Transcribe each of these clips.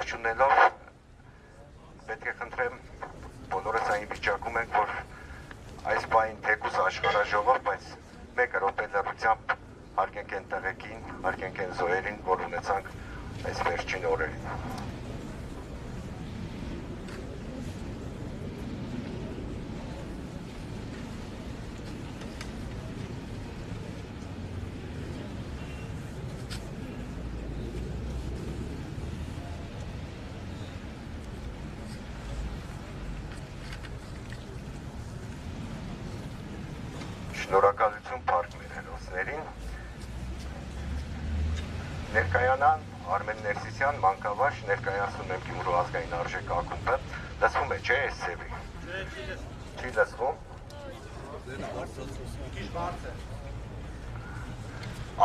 ողջունելով պետք է խնդրեմ բոլորս այն վիճակում ենք, որ այս բային թեկուզ աշխարհաժողով, բայց մեկ րոպե լռությամբ հարգենք այն տղեկին, հարգենք այն զոհերին, որ ունեցանք այս վերջին օրերին։ Շնորհակալություն Փարք մեր հերոսներին։ Ներկայանան Արմեն Ներսիսյան, մանկավարժ, ներկայացնում եմ Գյումրու ազգային արժեք ակումբը։ Լսվում է, չէ՞ այս սևի։ Չի լսվում։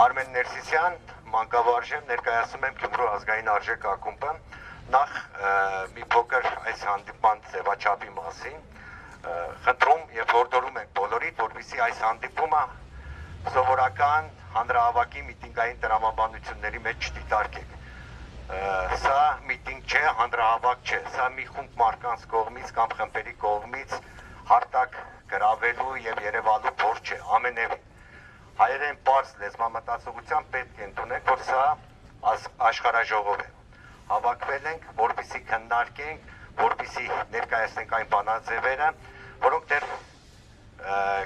Արմեն Ներսիսյան, մանկավարժ եմ, ներկայացնում եմ Գյումրու ազգային արժեք ակումբը։ Նախ մի փոքր այս հանդիպման ձևաչափի մասին խնդրում եւ որդորում ենք բոլորիդ, որպեսզի այս հանդիպումը սովորական հանրահավաքի միտինգային տրամաբանությունների մեջ չդիտարկեք։ Սա միտինգ չէ, հանրահավաք չէ, սա մի խումբ մարդկանց կողմից կամ խմբերի կողմից հարտակ գրավելու եւ երևալու փորձ չէ, ամենևին։ Հայերեն պարզ լեզվամտածողությամբ պետք է ընդունենք, որ սա աշխարհաժողով է։ Հավաքվել ենք, որպեսզի քննարկենք, որպեսզի ներկայացնենք այն բանաձևերը, որոնք դեռ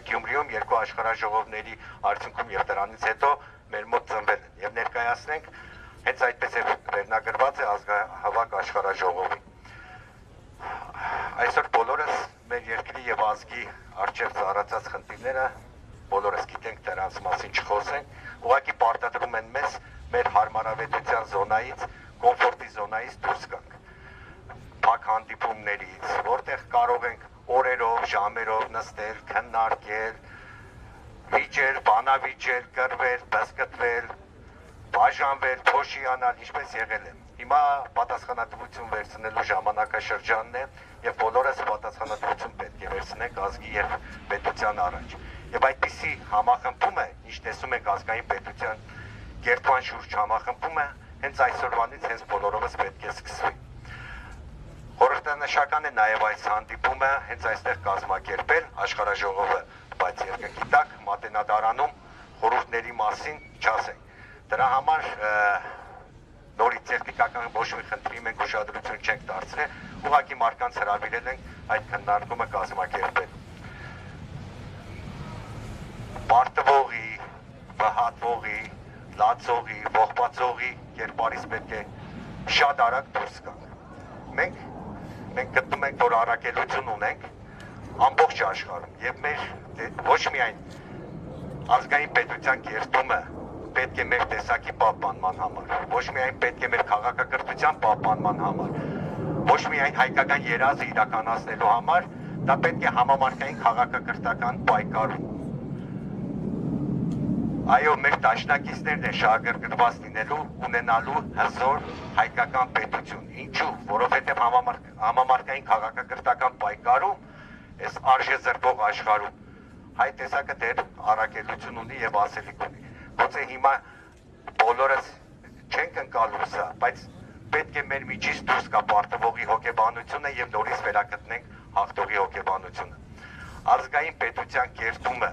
Գյումրիում երկու աշխարհաժողովների արդյունքում եւ դրանից հետո մեր մոտ ծնվել են եւ ներկայացնենք հենց այդպես է վերնագրված է ազգահավաք աշխարհաժողովի։ Այսօր բոլորս մեր երկրի եւ ազգի արժեվ ծառացած խնդիրները բոլորս գիտենք, դրանց մասին չխոսենք, ուղղակի պարտադրում են մեզ մեր հարմարավետության զոնայից, կոմֆորտի զոնայից դուրս գանք։ Փակ հանդիպումներից, որտեղ կարող ենք օրերով, ժամերով նստել, քննարկել, վիճել, բանավիճել, կռվել, բզկտվել, բաժանվել, փոշի անալ, ինչպես եղել է։ Հիմա պատասխանատվություն վերցնելու ժամանակաշրջանն է եւ բոլորս պատասխանատվություն պետք է վերցնենք ազգի եւ պետության առաջ։ Եվ այդպիսի համախմբումը, ինչ տեսնում ենք ազգային պետության գերտման շուրջ համախմբումը, հենց այսօրվանից հենց բոլորովս պետք է սկսվի։ Խորհրդանշական է նաև այս հանդիպումը հենց այստեղ կազմակերպել աշխարհաժողովը, բայց երկգիտակ մատենադարանում խորհուրդների մասին չասենք։ Դրա համար նորից տեխնիկական ոչ մի խնդրի մենք ուշադրություն չենք դարձրել, ուղղակի մարդկանց հրավիրել ենք այդ քննարկումը կազմակերպել։ Պարտվողի, բհատվողի, լացողի, ողբացողի կերպարից պետք է շատ արագ դուրս գանք։ Մենք գտնում ենք, որ առաքելություն ունենք ամբողջ աշխարհում եւ մեր ոչ միայն ազգային պետության կերտումը պետք է մեր տեսակի պահպանման համար, ոչ միայն պետք է մեր քաղաքակրթության պահպանման համար, ոչ միայն հայկական երազը իրականացնելու համար, դա պետք է համամարտկային քաղաքակրթական պայքարում։ Այո, մեր դաշնակիցներն են շահագրգռված լինելու, ունենալու հզոր հայկական պետություն։ Ինչու՞, որովհետև համամարտկային քաղաքակրթական պայքարում, այս արժե զրկող աշխարհում, հայ տեսակը դեռ առաքելություն ունի եւ ասելիք ունի։ Գուցե հիմա բոլորս չենք ընկալում սա, բայց պետք է մեր միջից դուրս գա պարտվողի հոգեբանությունը եւ նորից վերագտնենք հաղթողի հոգեբանությունը։ Ազգային պետության կերտումը,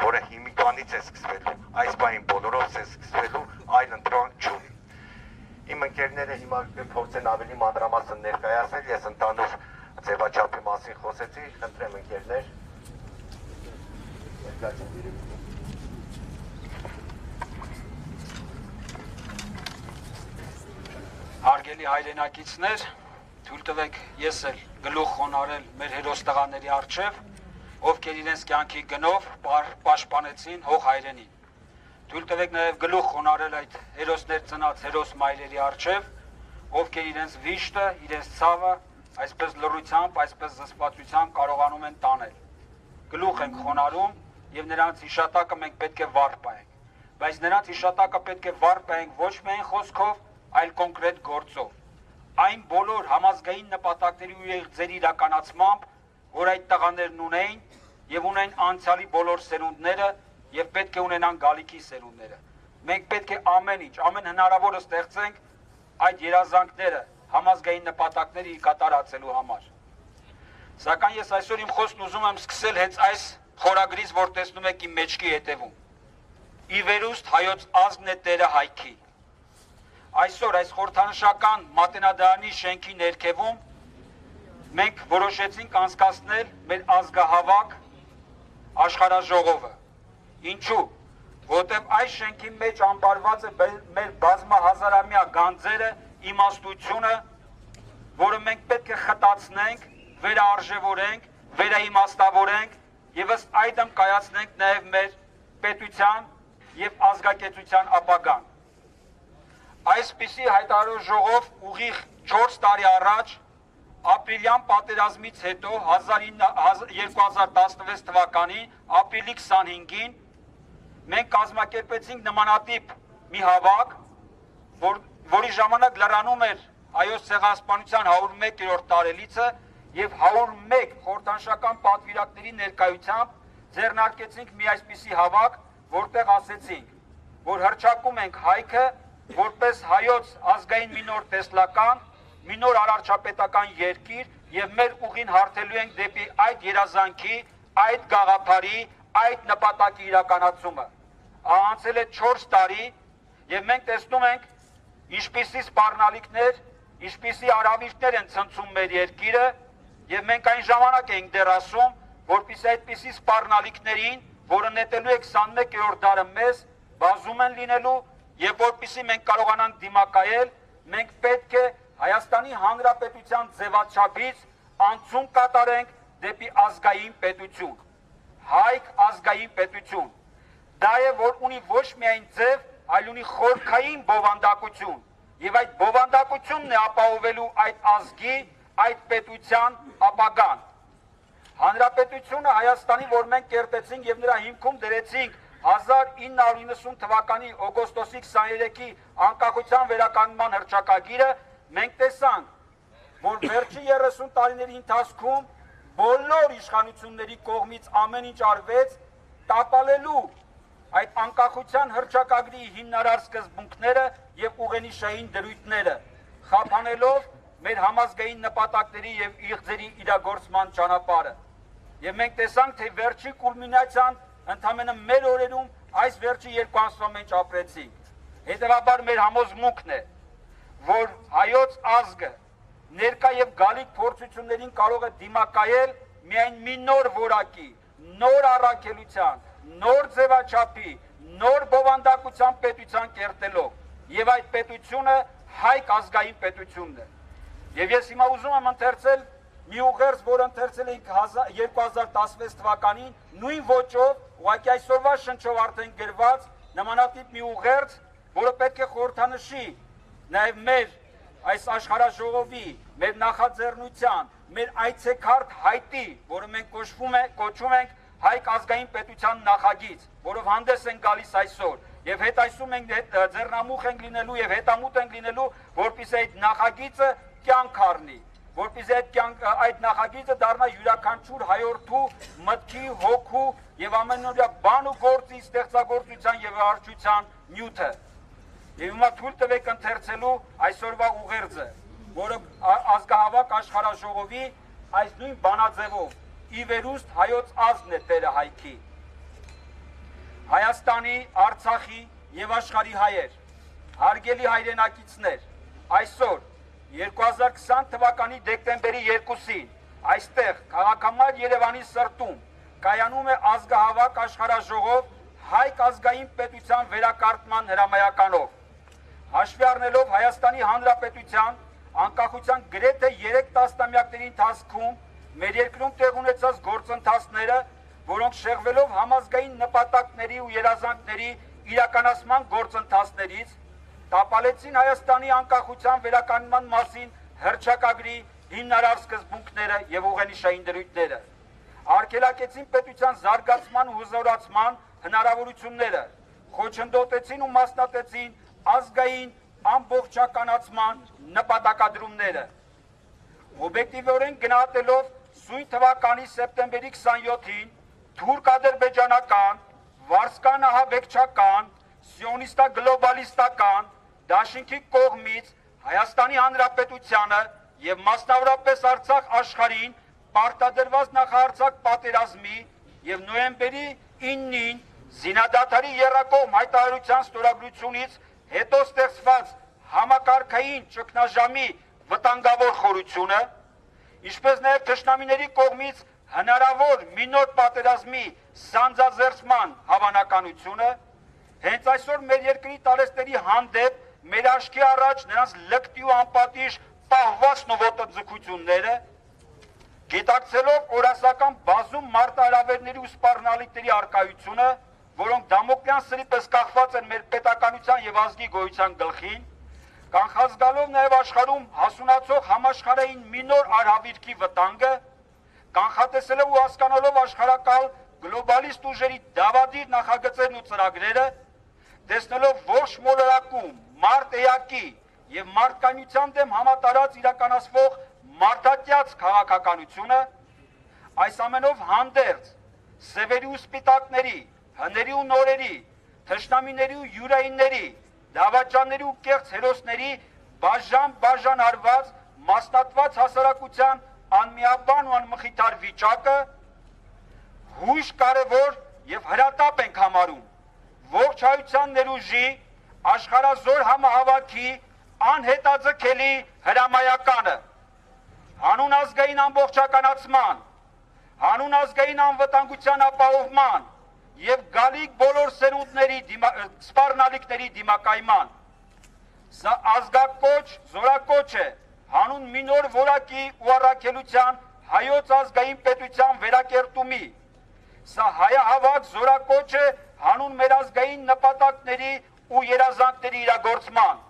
որը հիմիկվանից է սկսվելու, այս բային բոլորով է սկսվելու, այլ ընտրանք չունի։ Իմ ընկերները հիմա փորձեն ավելի մանրամասն ներկայացնել, ես ընդհանուր ձևաչափի մասին խոսեցի, խնդրեմ ընկերներ։ Հարգելի հայրենակիցներ, թույլ տվեք ես էլ գլուխ խոնարհել մեր հերոս տղաների առջև, ովքեր իրենց կյանքի գնով պաշտպանեցին հող հայրենին։ Թույլ տվեք նաև գլուխ խոնարհել այդ հերոսներ ծնած հերոս մայրերի առջև, ովքեր իրենց վիշտը, իրենց ցավը այսպես լռությամբ, այսպես զսպվածությամբ կարողանում են տանել։ Գլուխ ենք խոնարհում եւ նրանց հիշատակը մենք պետք է վառ պահենք, բայց նրանց հիշատակը պետք է վառ պահենք ոչ միայն խոսքով, այլ կոնկրետ գործով։ Այն բոլոր համազգային նպատակների ու ձեր իրականացմամբ, որ այդ տղաներն ունեին եւ ունեն անցյալի բոլոր սերունդները եւ պետք է ունենան գալիքի սերունդները։ Մենք պետք է ամեն ինչ, ամեն հնարավորը ստեղծենք այդ երազանքները համազգային նպատակները կատարածելու համար։ Սակայն ես այսօր իմ խոսքն ուզում եմ սկսել հենց այս խորագրից, որ տեսնում եք իմ մեջքի հետևում։ Ի վերուստ հայոց ազգն է տերը հայքի։ Այսօր այս խորհրդանշական մատենադարանի շենքի ներքևում մենք որոշեցինք անցկացնել մեր ազգահավաք աշխարհաժողովը։ Ինչու՞։ Որտեղ այս շենքի մեջ ամբարված է մեր բազմահազարամյա գանձերը, իմաստությունը, որը մենք պետք է խտացնենք, վերարժևորենք, վերաիմաստավորենք եւ ըստ այդմ կայացնենք նաեւ մեր պետության եւ ազգակեցության ապագան։ Այսպիսի հայտարարող ուղիղ 4 տարի առաջ ապրիլյան պատերազմից հետո 2016 թվականին ապրիլի 25-ին մենք կազմակերպեցինք նմանատիպ մի հավաք, որի ժամանակ լրանում էր հայոց ցեղասպանության 101-րդ տարելիցը եւ 101 խորհրդանշական պատվիրակների ներկայությամբ ձեռնարկեցինք մի այսպիսի հավաք, որտեղ ասեցինք, որ հռչակում ենք հայքը որպես հայոց ազգային մի նոր տեսլական, մի նոր արարչապետական երկիր եւ մեր ուղին հարթելու ենք դեպի այդ երազանքի, այդ գաղափարի, այդ նպատակի իրականացումը։ Անցել է 4 տարի եւ մենք տեսնում ենք ինչպիսի սպառնալիքներ, ինչպիսի արավիճներ են ցնցում մեր երկիրը եւ մենք այն ժամանակ ենք դեռ ասում, որպեսզի այդպիսի սպառնալիքներին, որը նետելու է 21-րդ դարը մեզ, բազում են լինելու եւ որպեսզի մենք կարողանանք դիմակայել, մենք պետք է Հայաստանի Հանրապետության ձևաչափից անցում կատարենք դեպի ազգային պետություն, հայք ազգային պետություն։ Դա է, որ ունի ոչ միայն ձև, այլ ունի խորքային բովանդակություն, եւ այդ բովանդակությունն է ապահովելու այդ ազգի, այդ պետության ապագան։ Հանրապետությունը Հայաստանի, որ մենք կերտեցինք եւ նրա հիմքում դրեցինք 1990 թվականի օգոստոսի 23-ի անկախության վերականգնման հռչակագիրը, մենք տեսանք, որ վերջի 30 տարիների ընթացքում բոլոր իշխանությունների կողմից ամեն ինչ արվեց տապալելու այդ անկախության հռչակագրի հիմնարար սկզբունքները եւ ուղենիշային դրույթները, խափանելով մեր համազգային նպատակների եւ իղձերի իրագործման ճանապարհը։ Եվ մենք տեսանք, թե վերջի կուլմինացիան ընդամենը մեր օրերում այս վերջի 2 ամսվա մեջ ապրեցինք։ Հետևաբար մեր համոզմունքն է, որ հայոց ազգը ներկա եւ գալիք փորձություններին կարող է դիմակայել միայն մի նոր որակի, նոր առաքելության, նոր ձևաչափի, նոր բովանդակության պետության կերտելով եւ այդ պետությունը հայք ազգային պետությունն է։ Եվ ես հիմա ուզում եմ ընթերցել մի ուղերձ, որ ընթերցել ենք 2016 թվականին նույն ոճով, ուղղակի այսօրվա շնչով արդեն գրված նմանատիպ մի ուղերձ, որը պետք է խորհրդանշի նաեւ մեր այս աշխարհաժողովի, մեր նախաձեռնության, մեր այցեքարտ հայտի, որը մենք կոչում ենք հայք ազգային պետության նախագիծ, որով հանդես են գալիս այսօր եւ հետայսում ենք ձեռնամուխ ենք լինելու եւ հետամուտ ենք լինելու, որպեսզի այդ նախագիծը կյանք առնի, որպեսզի այդ նախագիծը դառնա յուրաքանչյուր հայորդու մտքի, հոգու եւ ամենօրյա բան ու գործի ստեղծագործության եւ արարչության նյութը։ Եվ հիմա թույլ տվեք ընթերցելու այսօրվա ուղերձը, որը ազգահավաք աշխարհաժողովի այս նույն բանաձևով ի վերուստ հայոց ազգն է տերը հայքի։ Հայաստանի, Արցախի եւ աշխարհի հայեր, հարգելի հայրենակիցներ, այսօր 2020 թվականի դեկտեմբերի 2-ին այստեղ քաղաքամար Երևանի սրտում կայանում է ազգահավաք աշխարհաժողով հայք ազգային պետության վերակարգման հրամայականով։ Հաշվի առնելով Հայաստանի Հանրապետության անկախության գրեթե 3 տասնամյակների ընթացքում մեր երկրում տեղ ունեցած գործընթացները, որոնք շեղվելով համազգային նպատակների ու երազանքների իրականացման գործընթացներից, տապալեցին Հայաստանի անկախության վերականգնման մասին հռչակագրի հիմնարար սկզբունքները եւ ուղենիշային դրույթները, արգելակեցին պետության զարգացման ու հզորացման հնարավորությունները, խոչընդոտեցին ու մասնատեցին ազգային ամբողջականացման նպատակադրումները։ Օբյեկտիվորեն գնահատելով սույն թվականի սեպտեմբերի 27-ին թուրք-ադրբեջանական, վարսկան-ահաբեկչական, սիոնիստա-գլոբալիստական դաշինքի կողմից Հայաստանի Հանրապետությանը եւ մասնավորապես Արցախ աշխարհին պարտադրված նախարարցակ պատերազմի եւ նոյեմբերի 9-ին զինադատարի երրակողմ հայտարարության ստորագրությունից հետո ստեղծված համակարգային ճգնաժամի վտանգավոր խորությունը, ինչպես նաեւ թշնամիների կողմից հնարավոր մի նոր պատերազմի սանձազերծման հավանականությունը, հենց այսօր մեր երկրի տարեստերի հանդեպ մեր աչքի առաջ նրանց լկտի ու անպատիժ պահվածն ու ոտձգությունները, գիտակցելով օրասական բազում մարտահրավերների ու սպառնալիքների արկայությունը, որոնք Դամոկլյան սրի պես կախված են մեր պետականության եւ ազգի գոյության գլխին, կանխազգալով նաեւ աշխարհում հասունացող համաշխարհային մի նոր արհավիրքի վտանգը, կանխատեսելով ու հասկանալով աշխարհակալ գլոբալիստ ուժերի դավադիր նախագծերն ու ծրագրերը, տեսնելով ողջ մոլորակում մարդ էակի եւ մարդկայնության դեմ համատարած իրականացվող մարդատյաց քաղաքականությունը, այս ամենով հանդերձ սևերի ու սպիտակների, հների ու նորերի, թշնամիների ու յուրայինների, դավաճանների ու կեղծ հերոսների բաժան արված մասնատված հասարակության անմիաբան ու անմխիթար վիճակը հույժ կարևոր եւ հրատապ ենք համարում ողջ հայության ներուժի աշխարհազոր համահավաքի անհետաձգելի հրամայականը, հանուն ազգային ամբողջականացման, հանուն ազգային անվտանգության ապահովման եւ գալիք բոլոր սերունդների սպառնալիքների դիմակայման։ Սա ազգակոչ, զորակոչ է հանուն մի նոր որակի ու առաքելության հայոց ազգային պետության վերակերտումի։ Սա հայահավաք զորակոչ է հանուն մեր ազգային նպատակների ու երազանքների իրագործման։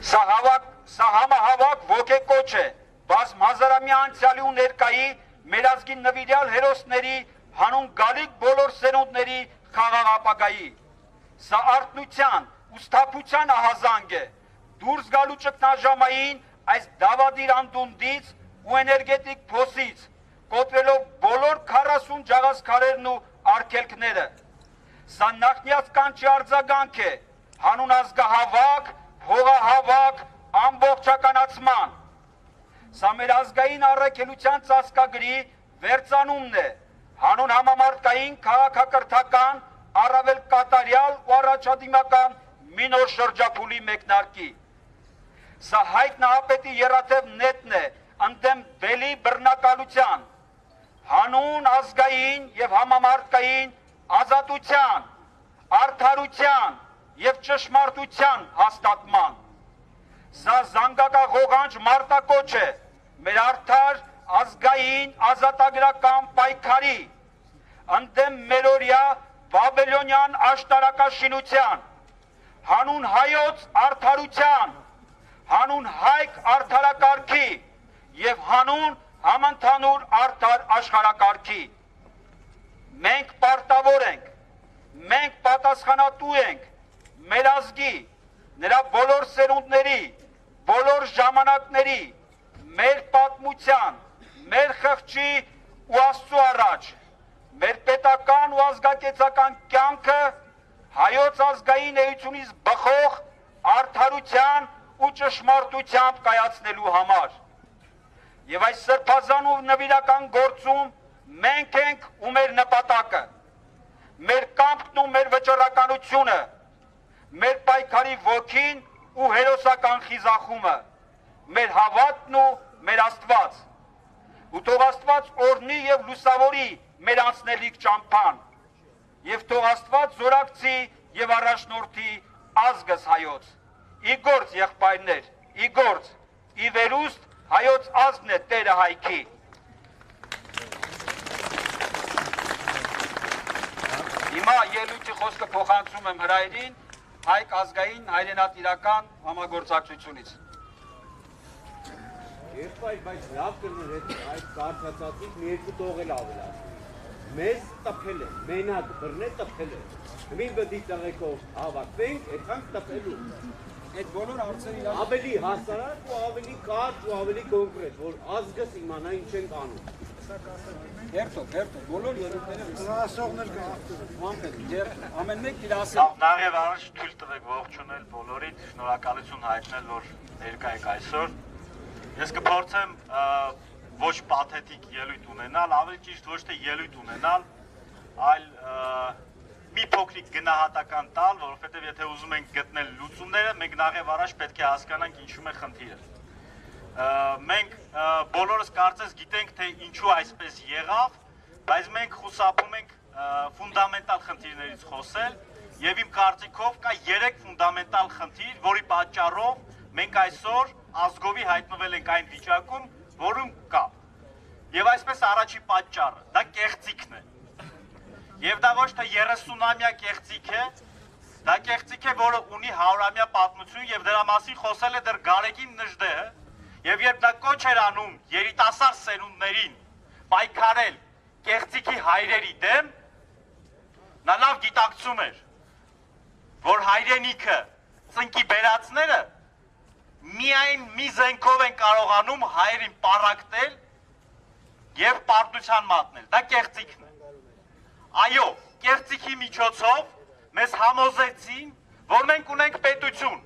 Սա համահավաք ոգեկոչ է բազմ հազարամյա անցյալի ու ներկայի մեր ազգի նվիրյալ հերոսների հանուն գալիք բոլոր սերունդների խաղաղ ապագայի։ Սա արթնության ու սթափության ահազանգ է դուրս գալու ճգնաժամային այս դավադիր անդունդից ու էներգետիկ փոսից, կոտրելով բոլոր 40 ջահազքարերն ու արգելքները։ Սա նախնյաց կանչի արձագանք է հանուն ազգահավաք, հողահավաք, ամբողջականացման։ Սա մեր ազգային առաքելության ծածկագրի վերծանումն է հանուն համամարտկային քաղաքակրթական, առավել կատարյալ ու առաջադիմական մի նոր շրջափուլի մեկնարկի։ Սա Հայկ Նահապետի եռաթև նետն է ընդդեմ բելի բռնակալության, հանուն ազգային եւ համամարտկային ազատության, արդարության եւ ճշմարտության հաստատման։ Սա զանգակաղողանջ մարտակոչ է մեր արդար ազգային ազատագրական պայքարի ընդդեմ մերօրյա բաբելոնյան աշտարակաշինության, հանուն հայոց արդարության, հանուն հայք արդարակարգի եւ հանուն համընդհանուր արդար աշխարհակարգի։ Մենք պարտավոր ենք, մենք պատասխանատու ենք մեր ազգի, նրա բոլոր սերունդների, բոլոր ժամանակների, մեր պատմության, մեր խղճի ու Աստծո առաջ, մեր պետական ու ազգակեցական կյանքը հայոց ազգային էությունից բխող արդարության ու ճշմարտությամբ կայացնելու համար։ Եվ այս սրբազան ու նվիրական գործում մենք ենք ու մեր նպատակը, մեր կամքն ու մեր վճռականությունը, մեր պայքարի ոգին ու հերոսական խիզախումը, մեր հավատն ու մեր Աստված։ Ու թող Աստված օրհնի եւ լուսավորի մեր անցնելիք ճամփան, եւ թող Աստված զորակցի եւ առաջնորդի ազգս հայոց։ Ի գործ եղբայրներ, ի գործ, ի վերուստ հայոց ազգն է Տերը հայքի։ Հիմա ելույթի խոսքը փոխանցում եմ հրայրին Հայկ ազգային հայրենատիրական համագործակցությունից։ Եղբայր, բայց լավ կլներ այդ կարծացածից մի երկու տող էլ ավելացնի։ Մեզ տպել է, մենակ բռնե տպել է։ Մի բդի տղեկով հավաքվենք, այդքան տպելու։ Այդ բոլոր հարցերը ավելի հասարակ ու ավելի կարճ ու ավելի կոնկրետ, որ ազգս իմանա ինչ ենք անում։ Հերթով, բոլոր ելույթները Լսողներ կա։ ամեն մեկ իր ասել։ Նախև առաջ թույլ տվեք ողջունել բոլորիդ, շնորհակալություն հայտնել, որ ներկա եք այսօր։ Ես կփորձեմ ոչ պաթետիկ ելույթ ունենալ, ավելի ճիշտ ոչ թե ելույթ ունենալ, այլ մի փոքրիկ գնահատական տալ, որովհետև եթե ուզում ենք գտնել լուծումները, մենք նախև առաջ պետք է հասկանանք ինչու է խնդիրը։ Մենք բոլորս կարծես գիտենք, թե ինչու այսպես եղավ, բայց մենք խուսափում ենք ֆունդամենտալ խնդիրներից խոսել եւ իմ կարծիքով կա 3 ֆունդամենտալ խնդիր, որի պատճառով մենք այսօր ազգովի հայտնվել ենք այն վիճակում, որում կա։ Եվ այսպես առաջի պատճառը, դա կեղծիքն է։ Եվ դա ոչ թե 30-ամյա կեղծիք է, դա կեղծիք է, որը ունի 100-ամյա պատմություն եւ դրա մասին խոսել է դեռ Գարեգին Նժդեհը, եւ երբ նա կոչ էր անում երիտասարդ սերունդներին պայքարել կեղծիքի հայրերի դեմ, նա լավ գիտակցում էր, որ հայրենիքը ծնկի բերածները միայն մի զենքով են կարողանում հայերին պառակտել եւ պարտության մատնել, դա կեղծիքն է։ Այո, կեղծիքի միջոցով մեզ համոզեցին, որ մենք ունենք պետություն,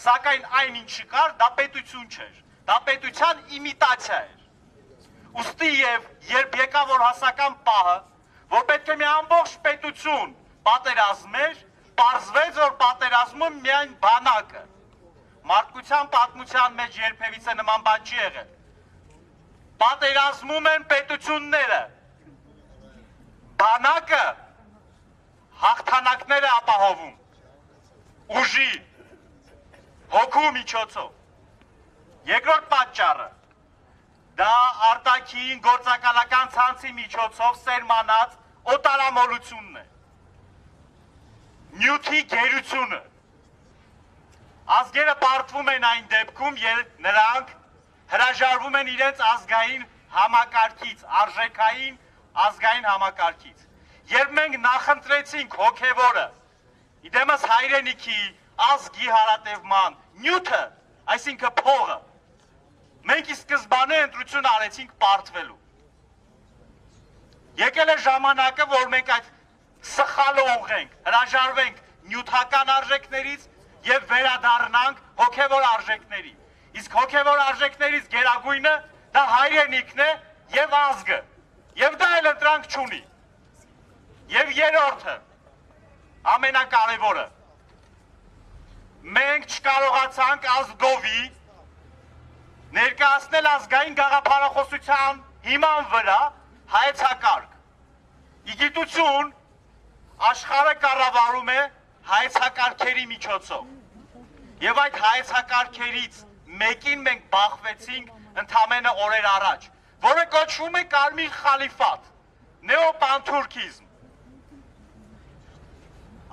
սակայն այն ինչը կար, դա պետություն չէր, դա պետության իմիտացիա էր։ Ուստի եւ երբ եկավ որ հասական պահը, որ պետք է մի ամբողջ պետություն պատերազմեր, պարզվեց, որ պատերազմում միայն բանակը։ Մարդկության պատմության մեջ երբևիցե նման բան չի եղել։ Պատերազմում են պետությունները։ Բանակը հաղթանակներ է ապահովում ուժի, հոգու միջոցով։ Երկրորդ պատճառը դա արտաքին գործակալական ցանցի միջոցով սերմանած օտարամոլությունն է։ Նյութի գերությունը։ Ազգերը պարտվում են այն դեպքում, երբ նրանք հրաժարվում են իրենց ազգային համակարգից, արժեքային ազգային համակարգից։ Երբ մենք նախընտրեցինք հոգևորը, իդեմս հայրենիքի ազգի հարատևման նյութը, այսինքն փողը, մենք ի սկզբանե ընտրություն արեցինք պարտվելու։ Եկել է ժամանակը, որ մենք այդ սխալը ուղղենք, հրաժարվենք նյութական արժեքներից եւ վերադառնանք հոգևոր արժեքների։ Իսկ հոգևոր արժեքներից գերագույնը դա հայրենիքն է եւ ազգը։ Եվ դա էլ ընտրանք չունի։ Եվ երրորդը, ամենակարևորը, մենք չկարողացանք ազգովի ներկայացնել ազգային գաղափարախոսության հիման վրա հայեցակարգ։ Իգիտություն աշխարհը կառավարում է հայեցակարգերի միջոցով։ Եվ այդ հայեցակարգերից մեկին մենք բախվեցինք ընդամենը օրեր առաջ, որը կոչվում է Կարմիր խալիֆատ, նեոպանթուրքիզմ։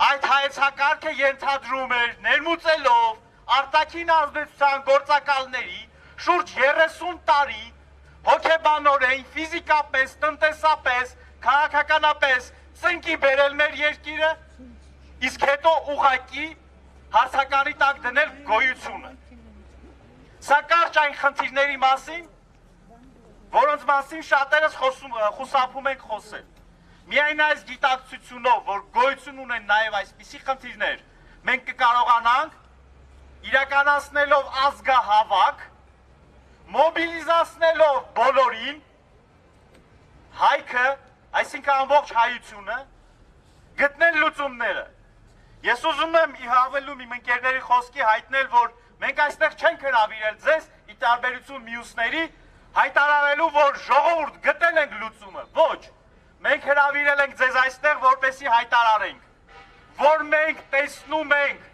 Այդ հայեցակարգը ենթադրում էր ներմուծելով արտաքին ազդեցության գործակալների շուրջ 30 տարի հոգեբանորեն, ֆիզիկապես, տնտեսապես, քաղաքականապես ծնկի բերել մեր երկիրը, իսկ հետո ուղղակի հարցականի տակ դնել գոյությունը։ Սա կարճ այն խնդիրների մասին, որոնց մասին շատերս խուսափում ենք խոսել։ Միայն այս գիտակցությունով, որ գոյություն ունեն նաև այսպիսի խնդիրներ, մենք կկարողանանք իրականացնելով ազգահավաք, մոբիլիզացնելով բոլորին, հայքը, այսինքն ամբողջ հայությունը, գտնել լուծումները։ Ես ուզում եմ ի հավելում իմ ընկերների խոսքի հայտնել, որ մենք այստեղ չենք հրավիրել ձեզ, ի տարբերություն մյուսների, հայտարարելու, որ ժողովուրդ գտել ենք լուծումը, ոչ, մենք հրավիրել ենք ձեզ այստեղ, որպեսզի հայտարարենք, որ մենք տեսնում ենք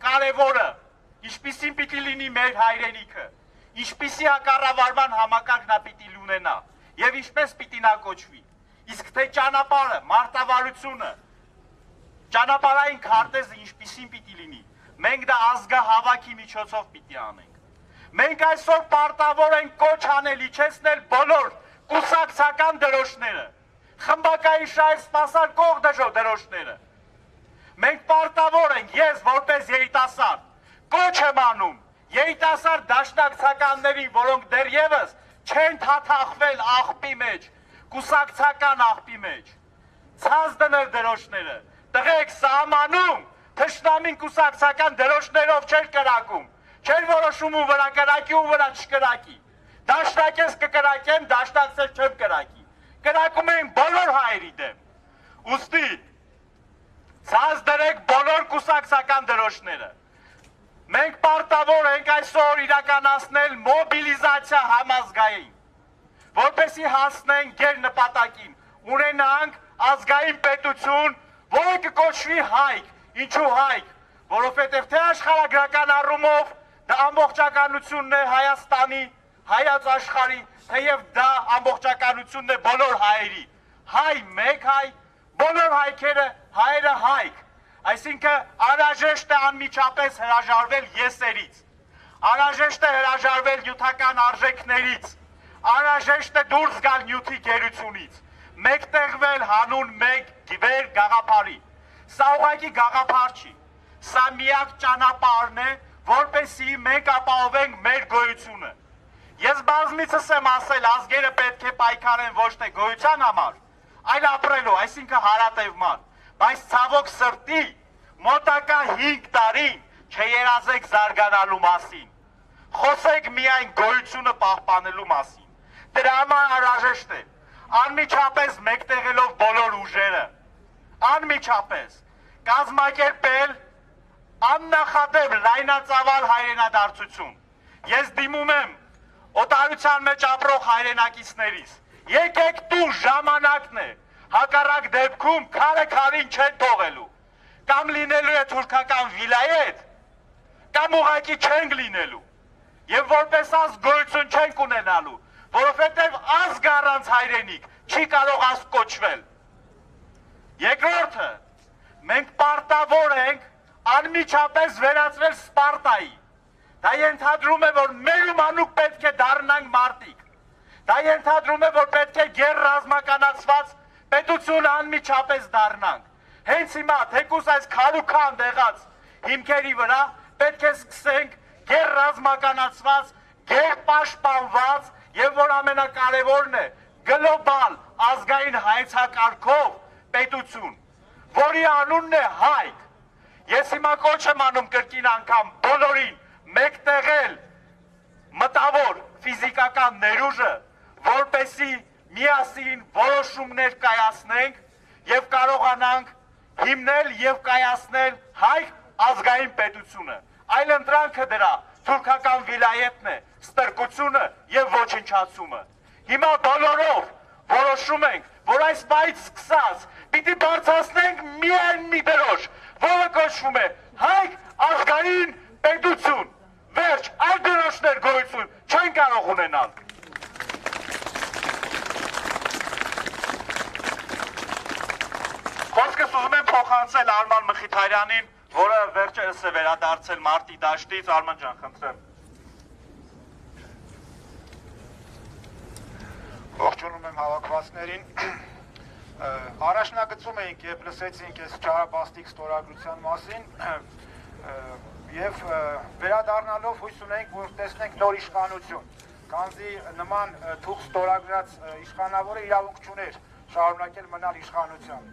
կարևորը, ինչպիսին պիտի լինի մեր հայրենիքը, ինչպիսի կառավարման համակարգ նա պիտի ունենա եւ ինչպես պիտի նա կոչվի։ Իսկ թե ճանապարհը, մարտավարությունը, ճանապարհային քարտեզը ինչպիսին պիտի լինի, մենք դա ազգահավաքի միջոցով պիտի անենք։ Մենք այսօր պարտավոր ենք կոչ անել իջեցնել բոլոր կուսակցական դրոշները, խմբակային շահեր սպասարկող դրոշները։ Մենք պարտավոր ենք, ես որպես երիտասարդ, կոչ եմ անում երիտասարդ դաշնակցականներին, որոնք դեռևս չեն թաթախվել աղբի մեջ, կուսակցական աղբի մեջ, ցած դնել դրոշները, տղեկ սահմանում, թշնամին կուսակցական դրոշներով չեր կրակում, չեր որոշում ու վրա կրակի ու վրա չկրակի, դաշնակես կկրակեմ, դաշնակսել չեմ կրակի, կրակում էին բոլոր հայերի դեմ, ուստի, ցած դրեք բոլոր կուսակցական դրոշները, մենք պարտավոր ենք այսօր իրականացնել մոբիլիզացիա համազգային, որպեսի հասնենք գեր նպատակին, ունենանք ազգային պետություն, որը կկոչվի հայք, ինչու հայք, որովհետև թե աշխարհագրական առումով դա ամբողջականությունն է Հայաստանի, հայաց աշխարհի, թեև դա ամբողջականությունն է բոլոր հայերի, հայ մեկ հայ, բոլոր հայքերը հայերը հայք, այսինքն անհրաժեշտ է անմիջապես հրաժարվել եսերից, անհրաժեշտ է հրաժարվել նյութական արժեքներից, անհրաժեշտ է դուրս գալ նյութի գերությունից, մեկտեղվել հանուն մեկ վեր գաղափարի, սա ուղղակի գաղափար չի, սա միակ ճանապարհն է, որպեսզի մենք ապահովենք մեր գոյությունը, ես բազմիցս եմ ասել ազգերը պետք է պայքարեն ոչ թե գոյության համար, այլ ապրելու, այսինքն հարատևման, բայց ցավոք սրտի մոտակա 5 տարին չերազեք զարգանալու մասին, խոսեք միայն գոյությունը պահպանելու մասին, դրա համար անհրաժեշտ է, անմիջապես մեկտեղելով բոլոր ուժերը, անմիջապես կազմակերպել աննախադեպ լայնածավալ հայրենադարձություն, ես դիմում եմ օտարության մեջ ապրող հայրենակիցներից, եկեք դու ժամանակն է, հակառակ դեպքում քարը քարին չեն թողելու, կամ լինելու է թուրքական վիլայետ, կամ ուղղակի չենք լինելու, եւ որպես ազգ գոյություն չենք ունենալու, որովհետեւ ազգ առանց հայրենիք չի կարող ազգ կոչվել։ Երկրորդը, մենք պարտավոր ենք անմիջապես վերածվել Սպարտայի, դա ենթադրում է, որ մեր ու մանուկ պետք է դառնանք մարտիկ, դա ենթադրում է, որ պետք է գեր ռազմականացված պետություն անմիջապես դառնանք, հենց հիմա թեկուզ այս քարուքան դեղած հիմքերի վրա պետք է սկսենք գեր ռազմականացված, գեր պաշտպանված եւ որ ամենակարևորն է գլոբալ ազգային հայեցակարգով պետություն, որի անունն է հայք, ես հիմա կոչ եմ անում կրկին անգամ բոլորին մեկտեղել մտավոր ֆիզիկական ներուժը, որպեսի միասին որոշումներ կայացնենք եւ կարողանանք հիմնել եւ կայացնել հայք ազգային պետությունը, այլ ընտրանքը դրա թուրքական վիլայետն է, ստրկությունը եւ ոչնչացումը։ Հիմա բոլորով որոշում ենք, որ այս բայից սկսած պիտի բարձրացնենք միայն մի դրոշ, որը կոչվում է հայք ազգային պետություն, վերջ, այլ դրոշներ գոյություն չեն կարող ունենալ։ Խոսքս ուզում եմ փոխանցել Արման Մխիթարյանին, որը վերջերս է վերադարձել մարտի դաշտից, Արման ջան, խնդրեմ։ Ողջունում եմ հավաքվածներին։ Առաջնագծում էինք, երբ լսեցինք այս չարաբաստիկ ստորագրության մասին, եւ վերադառնալով հույս ունենք, որ տեսնենք նոր իշխանություն, քանզի նման թուղթ ստորագրած իշխանավորը իրավունք չուներ շարունակել մնալ իշխանության։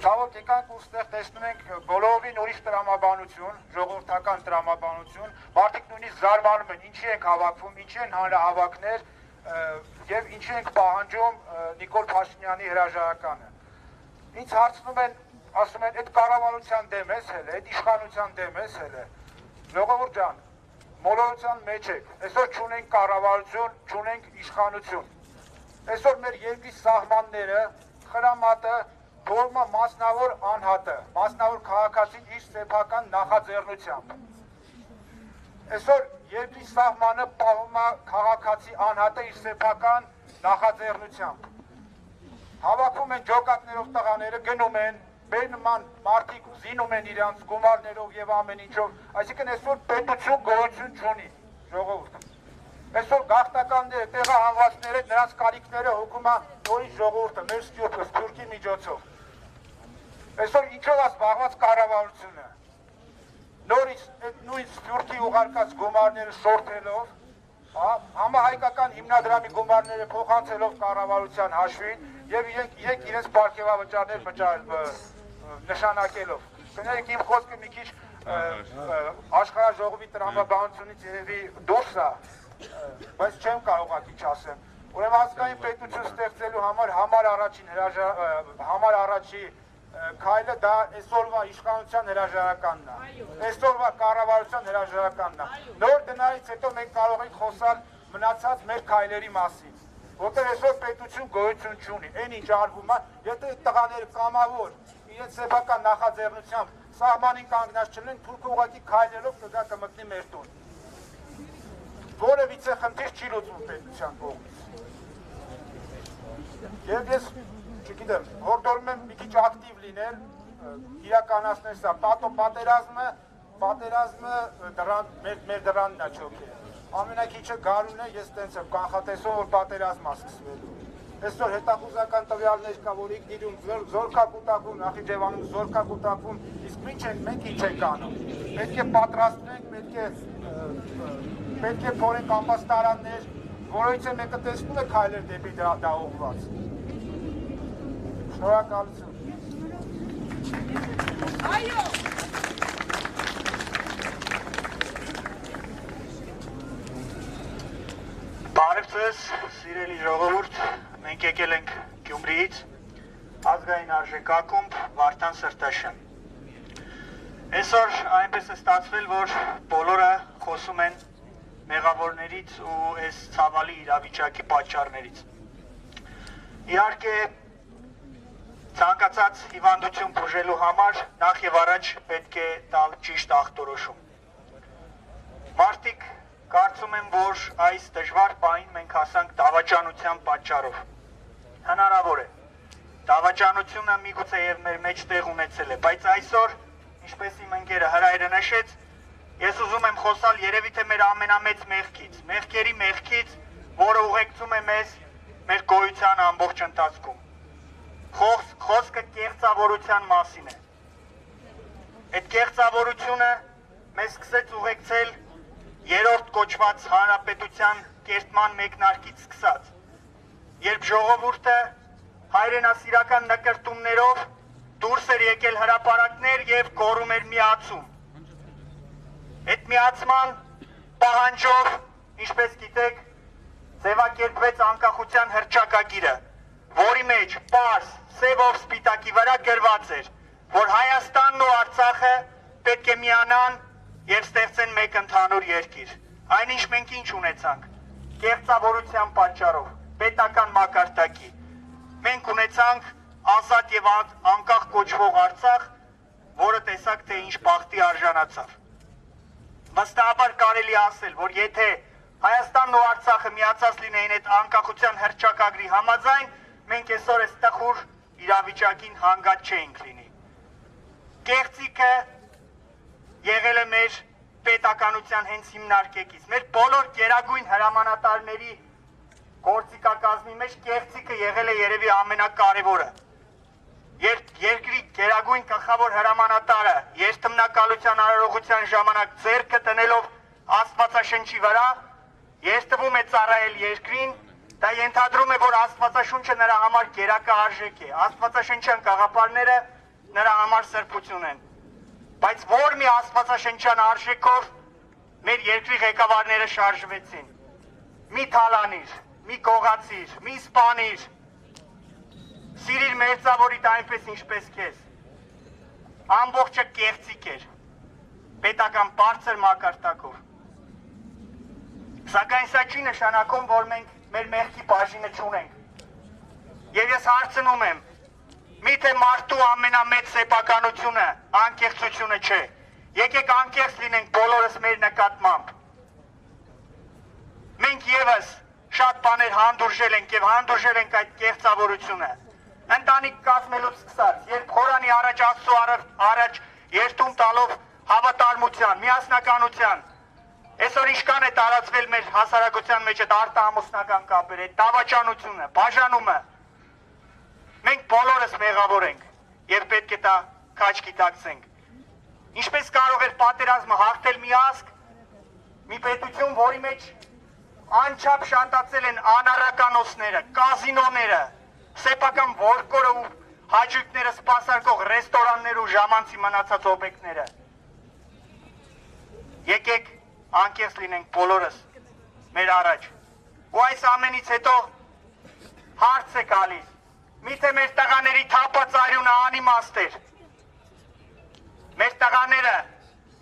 Ցավոք եկանք ու ստեղ տեսնում ենք բոլորովին ուրիշ տրամաբանություն, ժողովրդական տրամաբանություն, մարդիկ նույնիսկ զարմանում են, ինչի ենք հավաքվում, ինչի են հանրահավաքներ եւ ինչի ենք պահանջում Նիկոլ Փաշինյանի հրաժարականը։ Ինձ հարցնում են, ասում են, այդ կառավարության դեմ ես հել, այդ իշխանության դեմ ես հել։ Ժողովուրդ ջան, մոլորության մեջ եք, այսօր չունենք կառավարություն, չունենք իշխանություն։ Այսօր մեր երկրի սահմանները, խրամատը, թողնում է մասնավոր անհատը, մասնավոր քաղաքացին իր սեփական նախաձեռնությամբ։ Այսօր երկրի սահմանը պահում է քաղաքացի անհատը իր սեփական նախաձեռնությամբ։ Հավաքում են ջոկատներով տղաները, գնում են, մեր նման մարդիկ զինում են իրանց գումարներով եւ ամեն ինչով, այսինքն այսօր պետություն գոյություն չունի, ժողովուրդ։ Այսօր գաղթականները, տեղահանվածները, նրանց կարիքները հոգում է նորից ժողովուրդը, մեր սփյուռքի միջոցով։ Այսօր ինչով է զբաղված կառավարությունը։ Նորից այդ նույն սփյուռքի ուղարկած գումարները շորթելով, Համահայկական հիմնադրամի գումարները փոխանցելով կառավարության հաշվին եւ իրենք իրենց պարգևավճարներ նշանակելով։ Կներեք իմ խոսքը մի քիչ աշխարհաժողովի տրամաբանությունից երևի դուրս է, բայց չեմ կարող ակիչ ասեմ։ Ուրեմն ազգային պետություն ստեղծելու համար առաջի քայլը դա այսօրվա իշխանության հրաժարականն է։ Այսօրվա կառավարության հրաժարականն է։ Նոր դրանից հետո մենք կարող ենք խոսալ մնացած մեր քայլերի մասին, որտեղ այսօր պետություն գոյություն չունի։ Այն ինչ արվում է, եթե տղաները կամավոր իրենց սեփական նախաձեռնությամբ սահմանին կանգնած չլինեն, թուրքը ուղղակի քայլելով կգա կմտնի մեր տուն։ Որևիցե խնդիր չի լուծվում պետության կողմից։ Եվ ես չգիտեմ, հորդորում եմ մի քիչ ակտիվ լինել, իրականացնել սա, պատերազմը մեր դրանն է չոքել։ Ամենակիչը գարունն է, ես տենց եմ կանխատեսում, որ պատերազմ է սկսվելու։ Այսօր հետախուզական տվյալներ կա, որ Իգդիրում զորքակուտակում, Նախիջևանում զորքակուտակում, իսկ մենք ինչ ենք անում։ Պետք է պատրաստվենք, պետք է փորենք ամբաստարաններ, որոնցը մեկը տեսնում է քայլեր դեպի դա ուղղված։ Շնորհակալություն։ Այո։ Բարև ձեզ, սիրելի ժողովուրդ, մենք եկել ենք Գյումրիից, ազգային արժեքակումբ Վարդան Սրտաշեն։ Այսօր այնպես է ստացվել, որ բոլորը խոսում են մեղավորներից ու այս ցավալի իրավիճակի պատճառներից։ Իհարկե, ցանկացած հիվանդություն բուժելու համար նախ եւ առաջ պետք է տալ ճիշտ ախտորոշում։ Մարդիկ կարծում եմ, որ այս դժվար պահին մենք հասանք դավաճանության պատճառով։ Հնարավոր է, դավաճանությունը միգուցե եւ մեր մեջ տեղ ունեցել է, բայց այսօր, ինչպես իմ ընկերը Հրայրը նշեց, ես ուզում եմ խոսալ երևի թե մեր ամենամեծ մեղքից, մեղքերի մեղքից, որը ուղեկցում է մեզ մեր գոյության ամբողջ ընթացքում։ Խոսքը կեղծավորության մասին է։ Այդ կեղծավորությունը մեզ սկսեց ուղեկցել երրորդ կոչված հանրապետության կերտման մեկնարկից սկսած, երբ ժողովուրդը հայրենասիրական նկրտումներով դուրս էր եկել հրապարակներ եւ կորում էր միացում։ Այդ միացման պահանջով, ինչպես գիտեք, ձևակերպվեց անկախության հռչակագիրը, որի մեջ պարզ սևով սպիտակի վրա գրված էր, որ Հայաստանն ու Արցախը պետք է միանան եւ ստեղծեն մեկ ընդհանուր երկիր։ Այնինչ մենք ինչ ունեցանք։ Կեղծավորության պատճառով, պետական մակարդակի։ Մենք ունեցանք ազատ եւ անկախ կոչվող Արցախ, որը տեսակ թե ինչ բախտի արժանացավ։ Վստահաբար կարելի ասել, որ եթե Հայաստանն ու Արցախը միացած լինեին այդ անկախության հռչակագրի համաձայն, մենք այսօր այս տխուր իրավիճակին հանգած չէինք լինի։ Կեղծիքը եղել է մեր պետականության հենց հիմնարկեկից։ Մեր բոլոր գերագույն հրամանատարների գործիքակազմի մեջ կեղծիքը եղել է երևի ամենակարևորը։ Երկրի գերագույն գլխավոր հրամանատարը երթմնակալության արարողության ժամանակ ձեռքը տնելով Աստվածաշնչի վրա, երթվում է ծառայել երկրին, դա ենթադրում է, որ Աստվածաշունչը նրա համար գերակա արժեք է։ Աստվածաշնչյան գաղափարները նրա համար սրբություն են։ Բայց որ մի աստվածաշնչյան արժեքով մեր երկրի ղեկավարները շարժվեցին։ Մի թալանիր, մի կողացիր, մի սպանիր, սիրիր մերձավորիդ այնպես ինչպես քեզ։ Ամբողջը կեղծիք էր, պետական բարձր մակարդակով։ Սակայն սա չի նշանակում, որ մենք մեր մեղքի բաժինը չունենք։ Եվ ես հարցնում եմ, միթե մարդու ամենամեծ սեփականությունը անկեղծությունը չէ։ Եկեք անկեղծ լինենք բոլորս մեր նկատմամբ։ Մենք եւս շատ բաներ հանդուրժել ենք եւ հանդուրժել ենք այդ կեղծավորությունը։ Ընտանիք կազմելուց սկսած, երբ Խորանի առաջ Աստծո առաջ երթում տալով հավատարմության, միասնականության, այսօր ինչքան է տարածվել մեր հասարակության մեջ այդ արտահամուսնական կապերը, այդ դավաճանությունը, բաժանումը։ Մենք բոլորս մեղավոր ենք եւ պետք է դա քաջ գիտակցենք։ Ինչպես կարող էր պատերազմը հաղթել մի ազգ, մի պետություն, որի մեջ անչափ շատացել են անառականոցները, կազինոները, սեփական որկորը ու հաճույքները սպասարկող ռեստորաններ ու ժամանցի մնացած օբյեկտները։ Եկեք անկեղծ լինենք բոլորս մեր առաջ։ Ու այս ամենից հետո հարց է գալիս. միթե մեր տղաների թափած արյունը անիմաստ էր։ Մեր տղաները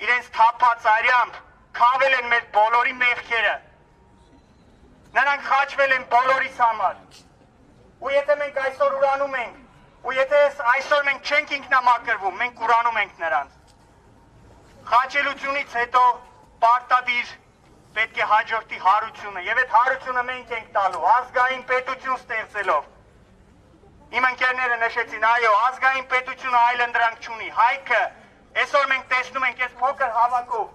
իրենց թափած արյամբ քավել են մեր բոլորի մեղքերը։ Նրանք խաչվել են բոլորիս համար։ Ու եթե մենք այսօր ուրանում ենք, ու եթե այսօր մենք չենք ինքնամաքրվում, մենք ուրանում ենք նրանց։ Խաչելությունից հետո պարտադիր պետք է հաջորդի հարությունը, եւ այդ հարությունը մենք ենք տալու ազգային պետություն ստեղծելով։ Իմ ընկերները նշեցին, այո, ազգային պետությունը այլընտրանք չունի։ Հայքը այսօր մենք տեսնում ենք այս փոքր հավաքով,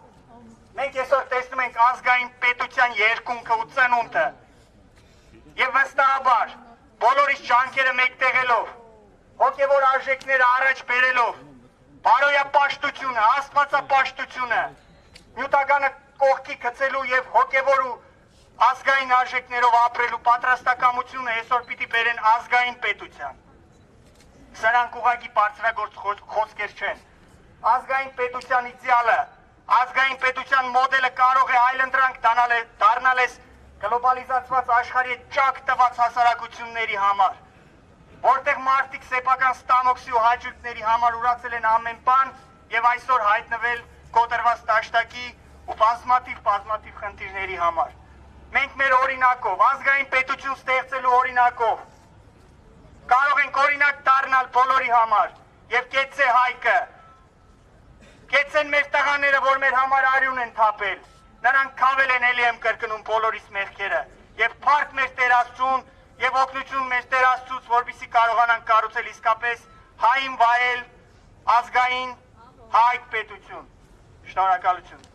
մենք այսօր տեսնում ենք ազգային պետության երկունքը ու ծնունդը։ Եվ վստահաբար բոլորիս ջանքերը մեկտեղելով, հոգևոր արժեքները առաջ բերելով, բարոյապաշտությունը, աստվածապաշտությունը, նյութականը կողքի գցելու եւ հոգևոր ու ազգային արժեքներով ապրելու պատրաստակամությունը այսօր պիտի բերեն ազգային պետության։ Սրանք ուղղակի բարձրագործ խոսքեր չեն։ Ազգային պետության իդեալը, ազգային պետության մոդելը կարող է այլընտրանք դառնալ այս գլոբալիզացված աշխարհի ճակ տված հասարակությունների համար, որտեղ մարդիկ սեփական ստամոքսի ու հաճույքների համար ուրացել են ամեն բան եւ այսօր հայտնվել կոտրված տաշտակի ու բազմաթիվ խնդիրների համար։ Մենք մեր օրինակով, ազգային պետություն ստեղծելու օրինակով կարող ենք օրինակ դառնալ բոլորի համար եւ կեցե Հայկը, կեցեն մեր տղաները, որ մեր համար արյուն են թափել, նրանք քավել են, էլի եմ կրկնում բոլորիս մեղքերը եւ փառք մեր Տեր Աստծուն եւ օգնություն մեր Տեր Աստծուց, որպեսզի կարողանանք կառուցել իսկապես հային վայել ազգային հայ պետություն։ Շնորհակալություն։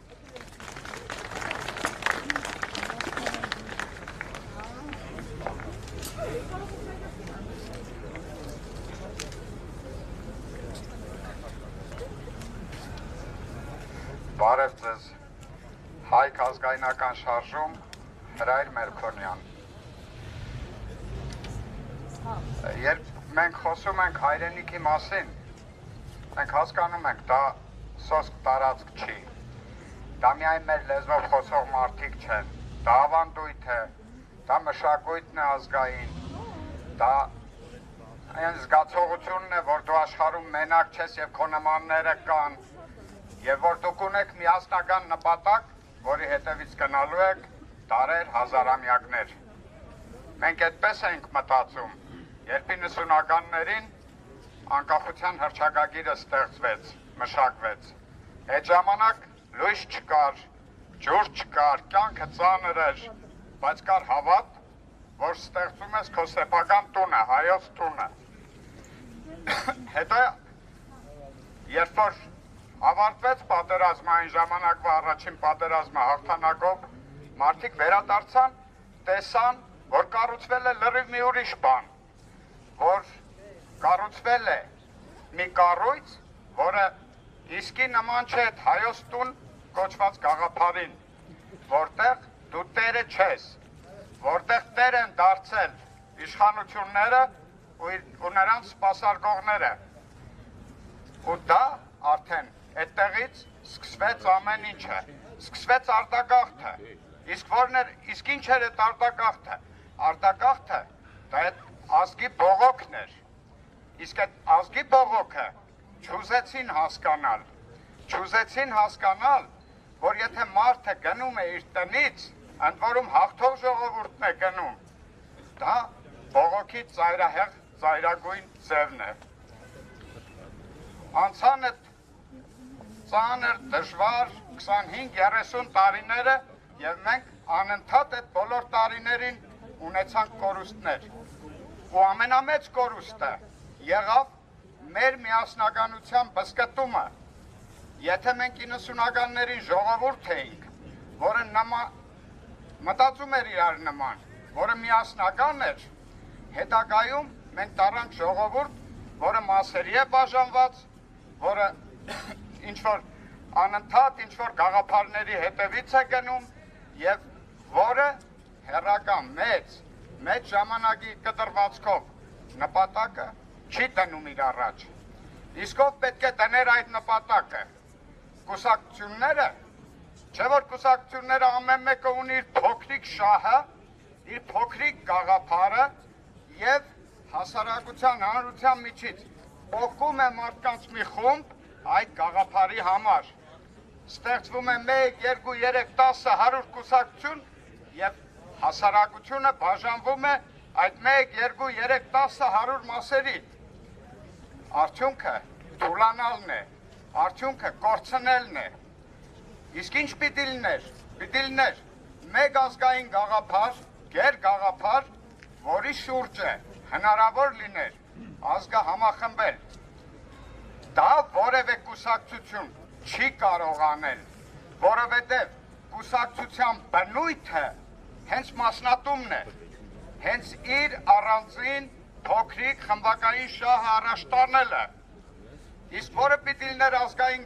Բարև ձեզ, Հայք ազգայնական շարժում, Հրայր Մերքոնյան։ Երբ մենք խոսում ենք հայրենիքի մասին, մենք հասկանում ենք, դա սոսկ տարածք չի, դա միայն մեր լեզվով խոսող մարդիկ չեն, դա ավանդույթ է, դա մշակույթն է ազգային, դա այն զգացողությունն է, որ դու աշխարհում մենակ չես եւ քո նմանները կան, եւ որ դուք ունեք միասնական նպատակ, որի հետևից գնալու եք դարեր, հազարամյակներ։ Մենք այդպես ենք մտածում, երբ 90-ականներին անկախության հռչակագիրը ստեղծվեց, մշակվեց։ Այդ ժամանակ լույս չկար, ջուր չկար, կյանքը ծանր էր, բայց կար հավատ, որ ստեղծում ես քո սեփական տունը, հայոց տունը։ Հետո երբ որ ավարտվեց պատերազմը, այն ժամանակվա առաջին պատերազմը հաղթանակով, մարդիկ վերադարձան, տեսան, որ կառուցվել է լրիվ մի ուրիշ բան, որ կառուցվել է մի կառույց, որը իսկի նման չէ այդ հայոց տուն կոչված գաղափարին, որտեղ դու տերը չես, որտեղ տեր են դարձել իշխանությունները ու նրանց սպասարկողները, ու դա արդեն այդտեղից սկսվեց ամեն ինչը, սկսվեց արտագաղթը, իսկ ինչ էր այդ արտագաղթը, արտագաղթը դա այդ ազգի բողոքն էր, իսկ այդ ազգի բողոքը չուզեցին հասկանալ, որ եթե մարդը գնում է իր տնից, ընդ որում հաղթող ժողովուրդն է գնում, դա բողոքի ծայրահեղ ծայրագույն ձևն է։ Անցան այդ ծանր, դժվար 25-30 տարիները եւ մենք անընդհատ այդ բոլոր տարիներին ունեցանք կորուստներ։ Ու ամենամեծ կորուստը եղավ մեր միասնականության բսկտումը։ Եթե մենք 90-ականներին ժողովուրդ էինք, որը մտածում էր իրար նման, որը միասնական էր, հետագայում մենք դառանք ժողովուրդ, որը մասերի է բաժանված, որը ինչ-որ անընդհատ ինչ-որ գաղափարների հետևից է գնում և որը հեռական մեծ ժամանակի կտրվածքով նպատակը չի դնում իր առաջ։ Իսկ ով պետք է դներ այդ նպատակը։ Կուսակցությունները, չէ որ կուսակցությունները ամեն մեկը ունի իր փոքրիկ շահը, իր փոքրիկ գաղափարը եւ հասարակության հանրության միջից օգում է մարդկանց մի խումբ այդ գաղափարի համար։ Ստեղծվում է 1, 2, 3, 10, 100 կուսակցություն եւ հասարակությունը բաժանվում է այդ 1, 2, 3, 10, 100 մասերի։ Արդյունքը թուլանալն է, արդյունքը կորցնելն է։ Իսկ ինչ պիտի լիներ։ Պիտի լիներ մեկ ազգային գաղափար, գեր գաղափար, որի շուրջը հնարավոր լիներ ազգը համախմբել։ Դա որևէ կուսակցություն չի կարող անել, որովհետև կուսակցության բնույթը հենց մասնատումն է, հենց իր առանձին փոքրիկ խմբակային շահը առաջ տանելը։ Իսկ որը պիտի լիներ ազգային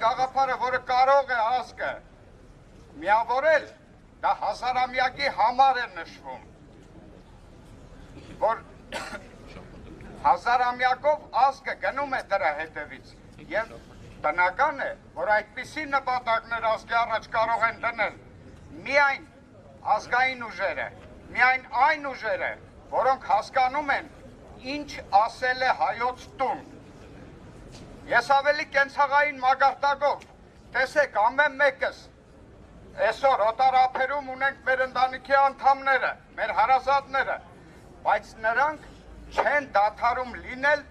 գաղափարը, որը կարող է ազգը միավորել, դա հազարամյակի համար է նշվում, որ հազարամյակով ազգը գնում է դրա հետևից եւ բնական է, որ այդպիսի նպատակներ ազգի առաջ կարող են դնել միայն ազգային ուժերը, միայն այն ուժերը, որոնք հասկանում են ինչ ասել է հայոց տուն։ Ես ավելի կենցաղային մագարտակով, տեսեք ամեն մեկս, այսօր օտար ափերում ունենք մեր ընտանիքի անդամները, մեր հարազատները, բայց նրանք չեն դադարում լինել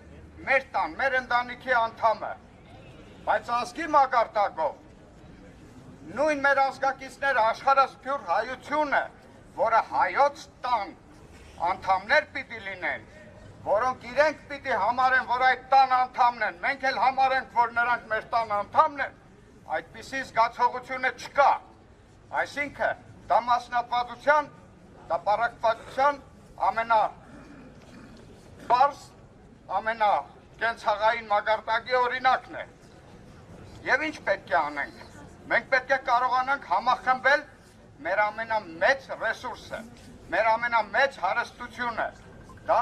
մեր տան, մեր ընտանիքի անդամը, բայց ազգի մագարտակով, նույն մեր ազգակիցները աշխարհասփյուռ հայությունը, որը հայոց տան անդամներ պիտի լինեն, որոնք իրենք պիտի համարեն, որ այդ տան անդամն են, մենք էլ համարենք, որ նրանք մեր տան անդամն են, այդպիսի զգացողությունը չկա, այսինքն դա մասնատվածության, դա պարակվածության ամենապարզ, ամենակենցաղային մագարտակի օրինակն է։ Եվ ինչ պետք է անենք։ Մենք պետք է կարողանանք համախմբել մեր ամենամեծ ռեսուրսը, մեր ամենամեծ հարստությունը, դա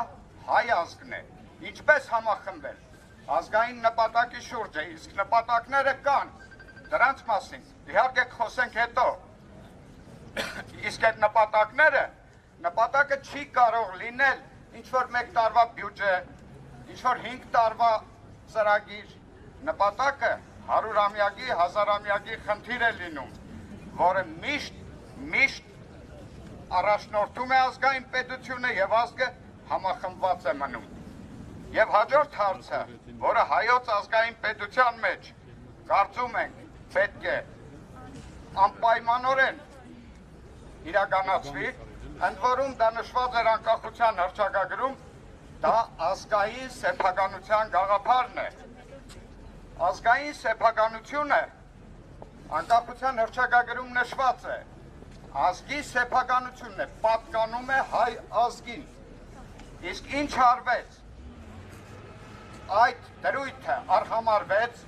հայ ազգն է։ Ինչպես համախմբել։ Ազգային նպատակի շուրջ է, իսկ նպատակները կան, դրանց մասին իհարկե խոսենք հետո։ Իսկ այդ նպատակը չի կարող լինել ինչ-որ 1 տարվա բյուջե, ինչ-որ 5 տարվա ծրագիր, նպատակը 100-ամյակի, 1000-ամյակի խնդիր է լինում, որը միշտ առաջնորդում է ազգային պետությունը եւ ազգը համախմբված է մնում։ Եվ հաջորդ հարցը, որը հայոց ազգային պետության մեջ կարծում ենք պետք է անպայմանորեն իրականացվի, ընդ որում դա նշված էր անկախության հռչակագրում, դա ազգային սեփականության գաղափարն է։ Ազգային սեփականությունը անկախության հռչակագրում նշված է, ազգի սեփականությունն է, պատկանում է հայ ազգին։ Իսկ ինչ արվեց, այդ դրույթը արհամարվեց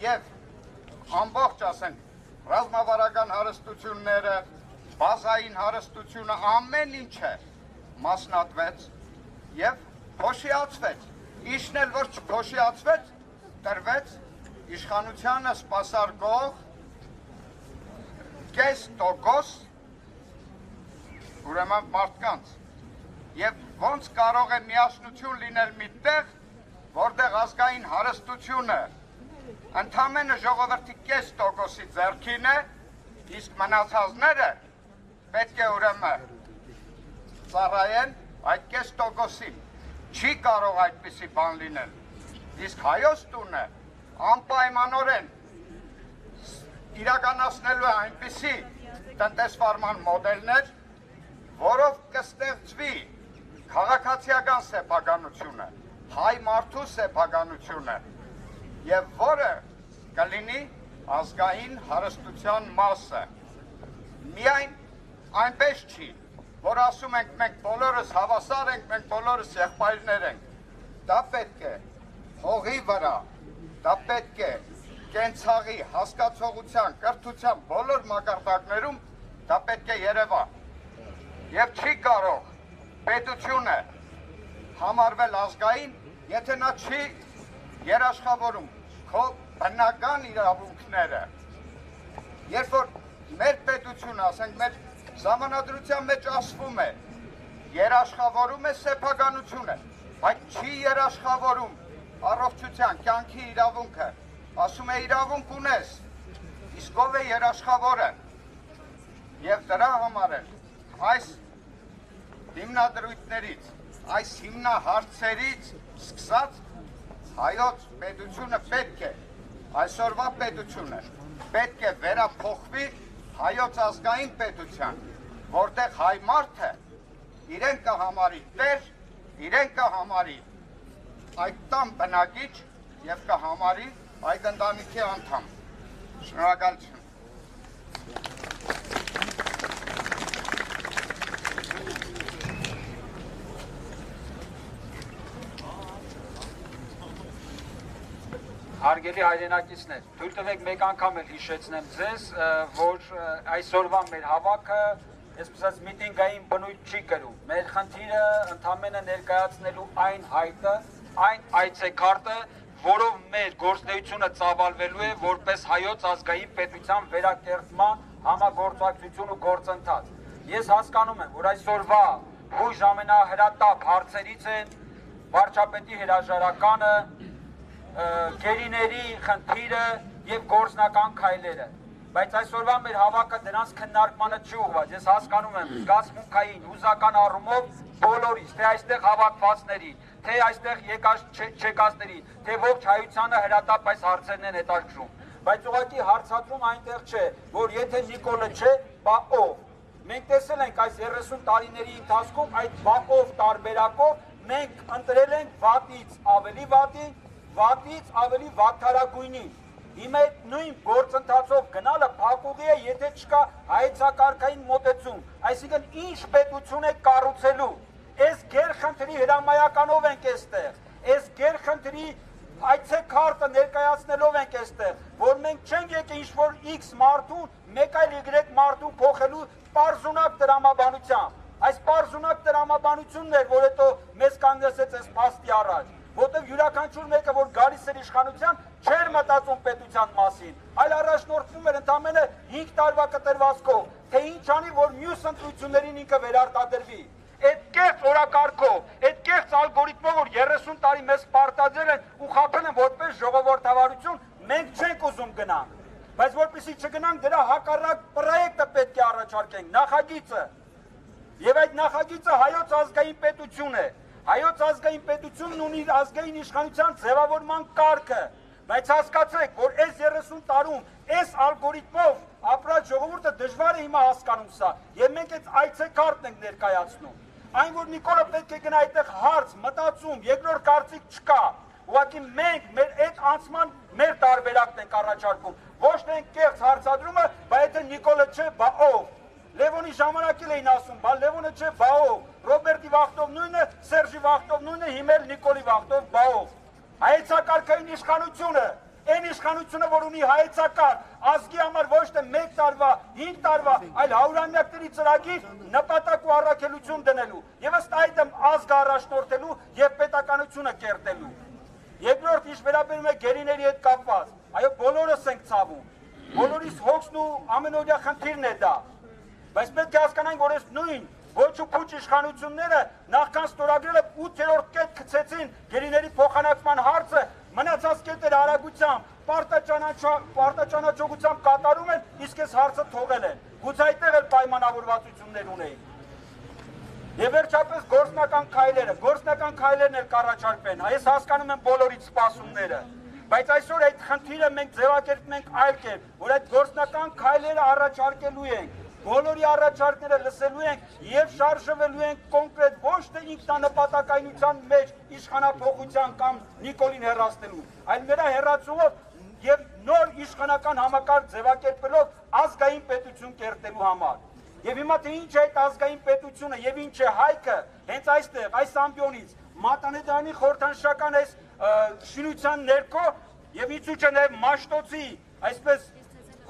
եւ ամբողջ ասենք ռազմավարական հարստությունները, բազային հարստությունը, ամեն ինչը մասնատվեց եւ փոշիացվեց։ Իշն էլ որ չփոշիացվեց, տրվեց իշխանությանը սպասարկող կես տոկոս ուրեմն մարդկանց։ Եվ ոնց կարող է միասնություն լինել մի տեղ, որտեղ ազգային հարստությունը ընդամենը ժողովրդի կես տոկոսի ձեռքին է, իսկ մնացածները պետք է ուրեմն ծառայեն այդ կես տոկոսին։ Չի կարող այդպիսի բան լինել։ Իսկ հայոց տունը անպայմանորեն իրականացնելու է այնպիսի տնտեսվարման մոդելներ, որով կստեղծվի քաղաքացիական սեփականությունը, հայ մարդու սեփականությունը, եւ որը կլինի ազգային հարստության մասը։ Միայն այնպես չի, որ ասում ենք մենք բոլորս հավասար ենք, մենք բոլորս եղբայրներ ենք։ Դա պետք է հողի վրա, դա պետք է կենցաղի հասկացողության, կրթության բոլոր մակարդակներում դա պետք է երևա։ Եվ չի կարող պետությունը համարվել ազգային, եթե նա չի երաշխավորում քո բնական իրավունքները։ Երբ որ մեր պետությունը, ասենք մեր ժամանադրության մեջ ասվում է, երաշխավորում է սեփականությունը, բայց չի երաշխավորում առողջության, կյանքի իրավունքը, ասում է իրավունք ունես, իսկ ով է երաշխավորը։ Եվ դրա համար էլ այս հիմնադրույթներից, այս հիմնահարցերից սկսած հայոց պետությունը պետք է, այսօրվա պետությունը պետք է վերափոխվի հայոց ազգային պետության, որտեղ հայ մարդը իրեն կհամարի տեր, իրեն կհամարի այդ տան բնակիչ եւ կհամարի այդ ընտանիքի անդամ։ Շնորհակալություն։ Հարգելի հայրենակիցներ, թույլ տվեք մեկ անգամ էլ հիշեցնեմ ձեզ, որ այսօրվա մեր հավաքը այսպես միտինգային բնույթ չի կրում։ Մեր խնդիրը ընդամենը ներկայացնելու այն հայտը, այն այցեքարտը, որով մեր գործունեությունը ծավալվելու է որպես հայոց ազգային պետության վերակերտման համագործակցություն ու գործընթաց։ Ես հասկանում եմ, որ այսօրվա հույժ ամենահրատապ հարցերից են վարչապետի հրաժարականը, գերիների խնդիրը եւ գործնական քայլերը, բայց այսօրվա մեր հավաքը դրանց քննարկմանը չի ուղղված։ Ես հասկանում եմ զգացմունքային, հուզական առումով բոլորից, թե այստեղ հավաքվածների, թե այստեղ եկած չեկածների, թե ողջ հայությանը հրատապ այս հարցերն են հետաքրքրում, բայց ուղղակի հարցադրում այնտեղ չէ, որ եթե Նիկոլը չէ, բա ով։ Մենք տեսել ենք այս 30 տարիների ընթացքում այդ բակով տարբերակով մենք ընտրել ենք վատից ավելի վատին, վատից ավելի վատթարագույնին։ Հիմա այդ նույն գործընթացով գնալը փակուղի է, եթե չկա հայեցակարգային մոտեցում, այսինքն ինչ պետություն է կառուցելու։ Այս գերխնդրի հրամայականով ենք այստեղ, այս գերխնդրի այցեքարտը ներկայացնելով ենք այստեղ, որ մենք չենք եկել ինչ-որ X մարդուն, մեկ այլ Y մարդուն փոխելու պարզունակ տրամաբանությամբ։ Այս պարզունակ տրամաբանությունն էր, որ հետո մեզ կանգնեցեց այս փաստի առաջ, որտեղ յուրաքանչյուր մեկը, որ գալիս էր իշխանության, չէր մտածում պետության մասին, այլ առաջնորդվում էր ընդամենը 5 տարվա կտրվածքով, թե ինչ անի, որ մյուս ընտրություններին ինքը վերարտադրվի։ Այդ կեղծ օրակարգով, այդ կեղծ ալգորիթմով, որ 30 տարի մեզ պարտադրել են ու խաբել են որպես ժողովրդավարություն, մենք չենք ուզում գնանք, բայց որպեսզի չգնանք, դրա հակառակ պրոյեկտը պետք է առաջարկենք, նախագիծը։ Եվ այդ նախագիծը հայոց ազգային պետություն է։ Հայոց ազգային պետությունն ունի իր ազգային իշխանության ձևավորման կարգը, բայց հասկացեք, որ այս 30 տարում այս ալգորիթմով ապրած ժողովուրդը դժվար է հիմա հասկանում սա, եւ մենք այդ այցեքարտն ենք ներկայացնում։ Այն, որ Նիկոլը պետք է գնա այդտեղ հարց, մտածում, երկրորդ կարծիք չկա, ուղղակի մենք մեր այդ անցման մեր տարբերակն ենք առաջարկում, ոչ թե կեղծ հարցադրումը, բայց եթե Նիկոլը չէ, բա ով։ Լևոնի ժամանակել էին ասում, բա Լևոնը չէ, բա ով, Ռոբերտի վախտով նույնը, Սերժի վախտով նույնը, հիմել Նիկոլի վախտով, բա ով։ Հայեցակարգային իշխանությունը, այն իշխանությունը, որ ունի հայեցակարգ, ազգի համար ոչ թե 1 տարվա, 5 տարվա, այլ հարյուրամյակների ծրագիր, նպատակ ու առաքելություն դնելու, եւ ըստ այդմ ազգը առաջնորդելու եւ պետականությունը կերտելու։ Երկրորդ, ինչ վերաբերում է գերիների հետ կապված, այո, բոլորս ենք ցավում, բոլորիս հոգսն ու ամենօրյա խնդիրն է դա, բայց պետք է հասկանանք, որ այս նույն ոչ ու փուչ իշխանությունները նախքան ստորագրելը 8-րդ կետ գցեցին գերիների փոխանակման հարցը, մնացած կետերը արագությամբ, պարտաճանաչողությամբ կատարում են, իսկ այս հարցը թողել են։ Գուցե այդտեղ էլ պայմանավորվածություններ ունեին։ Եվ վերջապես գործնական քայլերն էլ կառաջարկվեն, ես հասկանում եմ բոլորից սպասումները, բայց այսօր այդ խնդիրը մենք ձևակերպում ենք այլ կերպ, որ այդ գործնական քայլերը առաջարկելու ենք, բոլորի առաջարկները լսելու ենք եւ շարժվելու ենք կոնկրետ ոչ թե ինքնանպատակայնության մեջ իշխանափոխության կամ Նիկոլին հեռացնելու, այլ նրա հեռացումով եւ նոր իշխանական համակարգ ձևակերպելով ազգային պետություն կերտելու համար։ Եվ հիմա թե ինչ է այդ ազգային պետությունը եւ ինչ է հայքը, հենց այստեղ, այս ամբիոնից, Մատանեդարանի խորհրդանշական այս շինության ներքո եւ իցուչը նաեւ Մաշտոցի, այսպես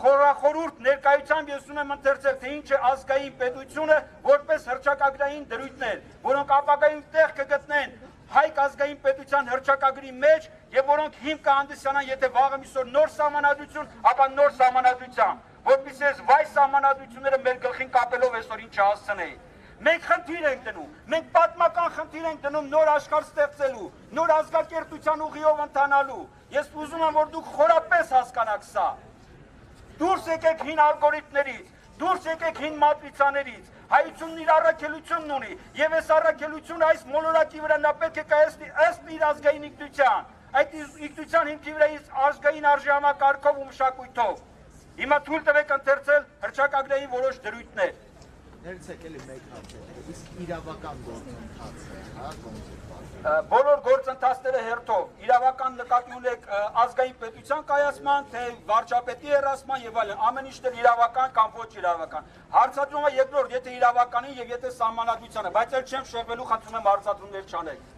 խորախորուրդ ներկայությամբ ես ունեմ ընթերցել, թե ինչ է ազգային պետությունը որպես հռչակագրային դրույթներ, որոնք ապագայում տեղ կգտնեն հայք ազգային պետության հռչակագրի մեջ եւ որոնք հիմք կհանդիսանան, եթե վաղը միսօր նոր սահմանադրություն, ապա նոր սահմանադրությամբ, որպեսզի այս վայ սահմանադրությունները մեր գլխին կապելով այսօր ինչ հասցնեին։ Մենք խնդիր ենք դնում, մենք պատմական խնդիր ենք դնում նոր աշխարհ ստեղծելու, նոր ազգակերտության ուղիով ընթանալու։ Ես ուզում եմ, որ դուք խորապես հասկանաք սա։ Դուրս եկեք հին ալգորիթմներից, դուրս եկեք հին մատրիցաներից։ Հայությունն իր առաքելությունն ունի, եւ այս առաքելությունը այս մոլորակի վրա նա պետք է կայացնի ըստ իր ազգային ինքնության, այդ ինքնության հիմքի վրա ազգային արժեհամակարգով ու մշակույթով։ Հիմա թույլ տվեք ընթերցել հռչակագրային որոշ դրույթներ։ Ներեցեք էլի մեկ հատ, իսկ իրավական գործընթացը, հա, բոլոր գործընթացները հերթով իրավական նկատի ունեք ազգային պետության կայացման, թե վարչապետի հեռացման եւ այլն, ամեն ինչն իրավական կամ ոչ իրավական։ Հարցադրումը երկրորդ, եթե իրավականին եւ եթե սահմանադրությանը, բայց էլ չեմ շեղվելու, խնդրում եմ հարցադրումներ չանեք։